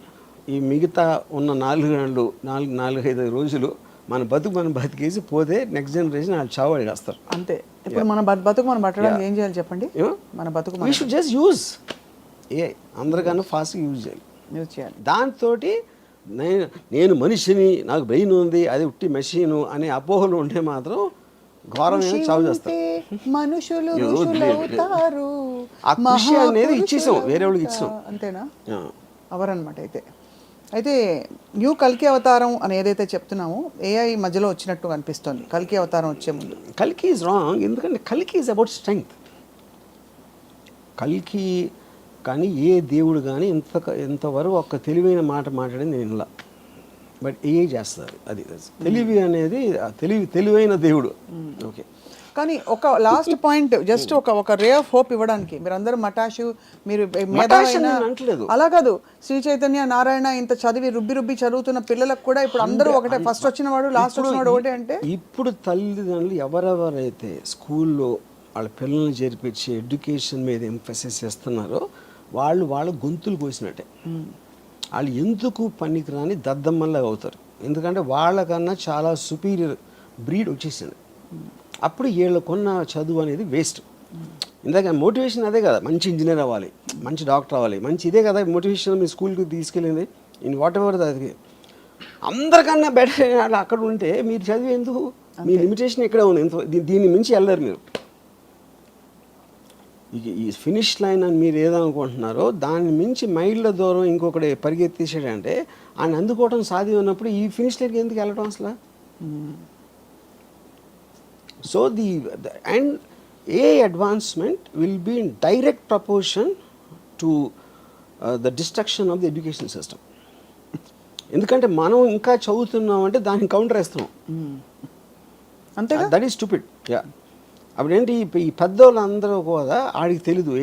ఈ మిగతా ఉన్న 4-5 రోజులు మన బతికేసి పోతే నెక్స్ట్ జనరేషన్ వాళ్ళు చావు వేస్తారు. అంతే. ఇప్పుడు మన బతుకు మనం పట్టడానికి ఏం చేయాలి చెప్పండి? మన బతుకు we should just use AI, అందరికన్నా ఫాస్ట్గా యూజ్ చేయాలి. దాంతో నేను మనిషిని, నాకు బ్రెయిన్ ఉంది, అది ఉట్టి మెషిను అనే అపోహలు ఉంటే మాత్రం ఘోరమైన చావు చేస్తారు. మనుషులు ఆ కృషి అనేది ఇచ్చేసాం, వేరే వాళ్ళకి ఇచ్చాం. అంతేనా? అవరనమాట. అయితే న్యూ కల్కి అవతారం అని ఏదైతే చెప్తున్నామో ఏఐ మధ్యలో వచ్చినట్టు అనిపిస్తుంది కల్కి అవతారం వచ్చే ముందు. కల్కి ఈజ్ రాంగ్, ఎందుకంటే కల్కి ఈజ్ అబౌట్ స్ట్రెంగ్త్. కల్కి కానీ ఏ దేవుడు కానీ ఇంతవరకు ఒక తెలివైన మాట మాట్లాడింది నేను ఇలా. బట్ ఏ చేస్తారు అది తెలివి అనేది, తెలివైన దేవుడు. ఓకే. కానీ ఒక లాస్ట్ పాయింట్, జస్ట్ ఒక రే ఆఫ్ హోప్ ఇవ్వడానికి మీరందరూ మటాషు, మీరు అలా కాదు, శ్రీ చైతన్య నారాయణ ఇంత చదివి రుబ్బి చదువుతున్న పిల్లలకు కూడా ఇప్పుడు అందరూ ఒకటే, ఫస్ట్ వచ్చిన వాడు లాస్ట్ వచ్చిన వాడు ఒకటే. అంటే ఇప్పుడు తల్లిదండ్రులు ఎవరెవరైతే స్కూల్లో వాళ్ళ పిల్లల్ని చేర్పించి ఎడ్యుకేషన్ మీద ఎంఫసిస్ చేస్తున్నారో వాళ్ళ గొంతులు కోసినట్టే. వాళ్ళు ఎందుకు పనికిరాని దద్దమ్మల్లాగా అవుతారు, ఎందుకంటే వాళ్ళకన్నా చాలా సుపీరియర్ బ్రీడ్ వచ్చేసింది. అప్పుడు వీళ్ళకున్న చదువు అనేది వేస్ట్. ఇందాక మోటివేషన్ అదే కదా, మంచి ఇంజనీర్ అవ్వాలి, మంచి డాక్టర్ అవ్వాలి, మంచి ఇదే కదా మోటివేషన్. మీ స్కూల్కి తీసుకెళ్ళింది ఇన్ వాట్ ఎవర్ అది. అందరికన్నా బెటర్ అక్కడ ఉంటే మీరు చదివి ఎందుకు? మీ లిమిటేషన్ ఎక్కడ ఉంది, దీన్ని మించి వెళ్ళరు మీరు. ఈ ఫినిష్ లైన్ అని మీరు ఏదనుకుంటున్నారో దాన్ని మించి మైళ్ళ దూరం ఇంకొకటి పరిగెత్తేసాడంటే ఆయన అందుకోవడం సాధ్యం ఉన్నప్పుడు ఈ ఫినిష్ లైన్కి ఎందుకు వెళ్ళడం అసలు? So and AI advancement will be in direct proportion to the destruction of the education system. ఎందుకంటే మనం ఇంకా చదువుతున్నాం అంటే దాన్ని కౌంటర్ వేస్తున్నాం. అంతే, దట్ ఈస్ స్టూపిడ్. యా. అప్పుడేంటి ఈ పెద్దోళ్ళందరూ కూడా ఆడికి తెలీదు ఏ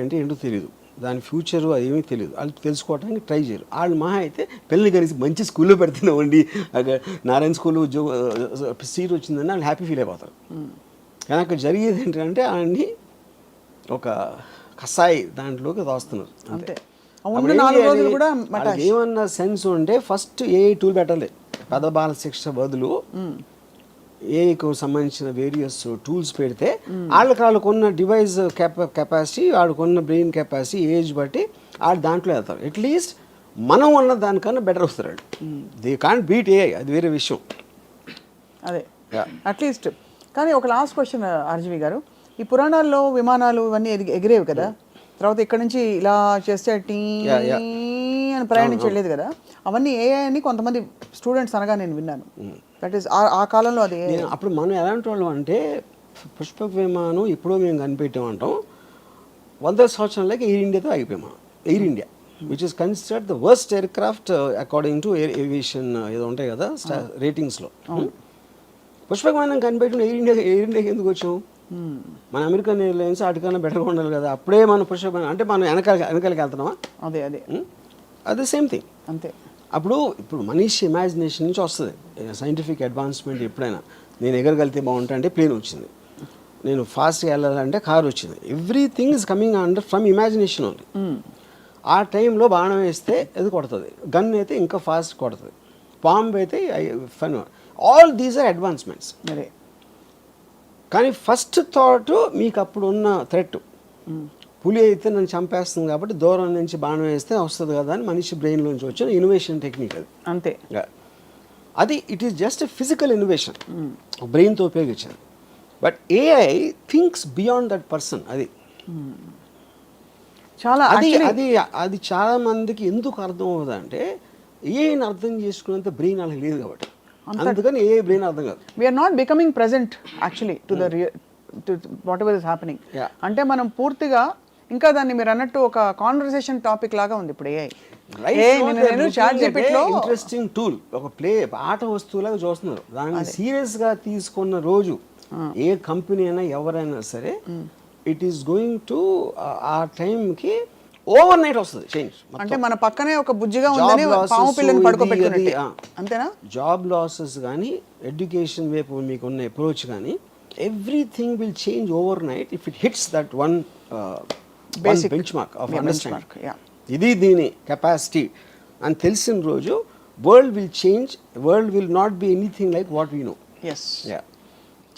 అంటే ఏంటో తెలియదు, దాని ఫ్యూచరు అది ఏమీ తెలియదు, వాళ్ళు తెలుసుకోవడానికి ట్రై చేయరు. వాళ్ళు మహా అయితే పిల్లల్ని కలిసి మంచి స్కూల్లో పెడుతున్నామండి, నారాయణ స్కూల్లో సీట్ వచ్చిందని వాళ్ళు హ్యాపీ ఫీల్ అయిపోతారు. కానీ అక్కడ జరిగేది ఏంటంటే ఆయన్ని ఒక కసాయి దాంట్లోకి దోస్తున్నారు. అంతే. ఏమన్నా సెన్స్ ఉంటే ఫస్ట్ ఏ టూల్ పెట్టాలి. పెద్ద బాల శిక్ష బదులు ఏఐకు సంబంధించిన వేరియస్ టూల్స్ పెడితే వాళ్ళకున్న డివైస్ కెపాసిటీ, వాళ్ళకున్న బ్రెయిన్ కెపాసిటీ, ఏజ్ బట్టి వాళ్ళు దాంట్లో వెళ్తారు. అట్లీస్ట్ మనం ఉన్న దానికన్నా బెటర్ వస్తారు. దే కాంట్ బీట్ ఏఐ, అది వేరే విషయం. అదే అట్లీస్ట్. కానీ ఒక లాస్ట్ క్వశ్చన్ ఆర్జీవి గారు, ఈ పురాణాల్లో విమానాలు ఇవన్నీ ఎగిరేవి కదా, తర్వాత ఇక్కడ నుంచి ఇలా చేస్తే టీ అని ప్రయాణించి వెళ్ళేది కదా, అవన్నీ ఏఐ అని కొంతమంది స్టూడెంట్స్ అనగా నేను విన్నాను. దట్ ఈస్ ఆ కాలంలో అది. అప్పుడు మనం ఎలాంటి వాళ్ళం అంటే పుష్పక విమానం ఎప్పుడో మేము కనిపెట్టామంటాం, 100 సంవత్సరాలకి ఎయిర్ ఇండియాతో ఆగిపోయాం. Air India which is considered the worst aircraft according to air aviation ఏదో ఉంటాయి కదా రేటింగ్స్లో. పుష్పక విమానం కనిపెట్టిన ఎయిర్ ఇండియాకి ఎందుకు వచ్చాం? మన అమెరికన్ ఎయిర్లైన్స్ వాటికన్నా బెటర్గా ఉండాలి కదా. అప్పుడే మన పుష్పక విమానం అంటే మనం వెనకాలకి వెళ్తున్నామా? అదే సేమ్ థింగ్. అంతే. ఇప్పుడు మనిషి ఇమాజినేషన్ నుంచి వస్తుంది సైంటిఫిక్ అడ్వాన్స్మెంట్. ఎప్పుడైనా నేను ఎగరగలితే బాగుంటా అంటే ప్లేన్ వచ్చింది, నేను ఫాస్ట్గా వెళ్ళాలంటే కార్ వచ్చింది. Everything is coming under from imagination only. ఆ టైంలో బాణం వేస్తే అది కొడుతుంది, గన్ అయితే ఇంకా ఫాస్ట్ కొడుతుంది, బాంబ్ అయితే fun. All these are advancements. కానీ ఫస్ట్ థాట్ మీకు అప్పుడు ఉన్న థ్రెట్, పులి అయితే నన్ను చంపేస్తుంది కాబట్టి దూరం నుంచి బాణం వేస్తే వస్తుంది కదా అని మనిషి బ్రెయిన్లోంచి వచ్చిన ఇన్నోవేషన్ టెక్నిక్ అది. అంతే. అది it is just physical innovation, బ్రెయిన్తో ఉపయోగించాలి. But AI thinks beyond that person. అది చాలా అది చాలా మందికి ఎందుకు అర్థం అవుతుంది అంటే ఏఐని అర్థం చేసుకునేంత బ్రెయిన్ వాళ్ళకి లేదు కాబట్టి, అందుకని ఏ బ్రెయిన్ అర్థం కాదు. We're not becoming present actually to the whatever is happening. అంటే మనం పూర్తిగా ఇంకా దాన్ని మీరు అన్నట్టు ఒక కాన్వర్సేషన్ టాపిక్ లాగా ఉంది ఇప్పుడు ఏఐ. నేను చాట్ జీపీటీలో ఇంట్రెస్టింగ్ టూల్, ఒక ఆట వస్తువులాగా చూస్తున్నారు. దాన్ని సీరియస్ గా తీసుకున్న రోజు ఏ కంపెనీ అయినా ఎవరైనా సరే ఇట్ ఈస్ గోయింగ్ టు ఆ టైంకి ఓవర్ నైట్ వస్తుంది చేంజ్. అంటే మన పక్కనే ఒక బుజ్జిగా ఉందని పాము పిల్లని పడుకోబెట్టుకున్నట్టే, అంతేనా? జాబ్ లాసెస్ కానీ ఎడ్యుకేషన్ వైపు మీకున్న అప్రోచ్ కానీ everything will change overnight if it hits that one basic benchmark of understanding. ఇది దీని కెపాసిటీ అని తెలిసిన రోజు world will change, world will not be anything like what we know. Yes,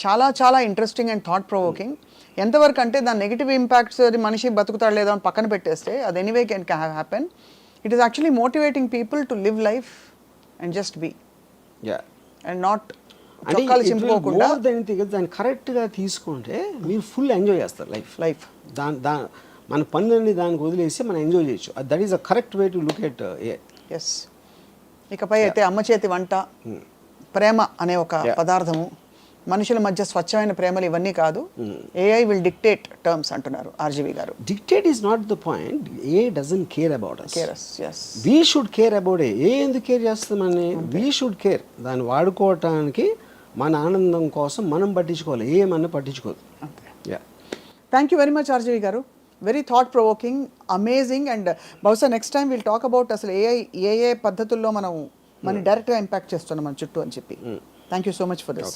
చాలా చాలా ఇంట్రెస్టింగ్ అండ్ థాట్ ప్రొవోకింగ్. ఎంతవరకు అంటే దాని నెగిటివ్ ఇంపాక్ట్స్ అది మనిషి బతుకుతాడు లేదా అని పక్కన పెట్టేస్తే అది anyway can happen. It is actually motivating people to live life and just be and not చొక్కాలు చింపుకోకుండా. దాన్ని కరెక్ట్గా తీసుకుంటే మీరు ఫుల్ ఎంజాయ్ చేస్తారు లైఫ్. మన పనులన్నీ దానికి వదిలేసి మనం ఎంజాయ్ చేయొచ్చు. That is a correct way to look at. Yes. ఇకపై అయితే అమ్మ చేతి వంట, ప్రేమ అనే ఒక పదార్థము, మనుషుల మధ్య స్వచ్ఛమైన ప్రేమలు ఇవన్నీ కాదు, ఏఐ విల్ డిక్టేట్ టర్మ్స్ అంటున్నారు ఆర్జీవి గారు. Dictate is not the point. AI doesn't care about us. Yes. We should care about AI ఎందుకు కేర్ చేస్తామని. We should care. దాన్ని వాడుకోవటానికి మన ఆనందం కోసం మనం పట్టించుకోవాలి, ఏమన్నా పట్టించుకోదు. Thank you very much RGV గారు. Very thought provoking, amazing. And బహుశా next time will talk about అసలు ఏఐ ఏ పద్ధతుల్లో మనం డైరెక్ట్గా ఇంపాక్ట్ చేస్తున్నాం మన చుట్టూ అని చెప్పి. Thank you so much for this.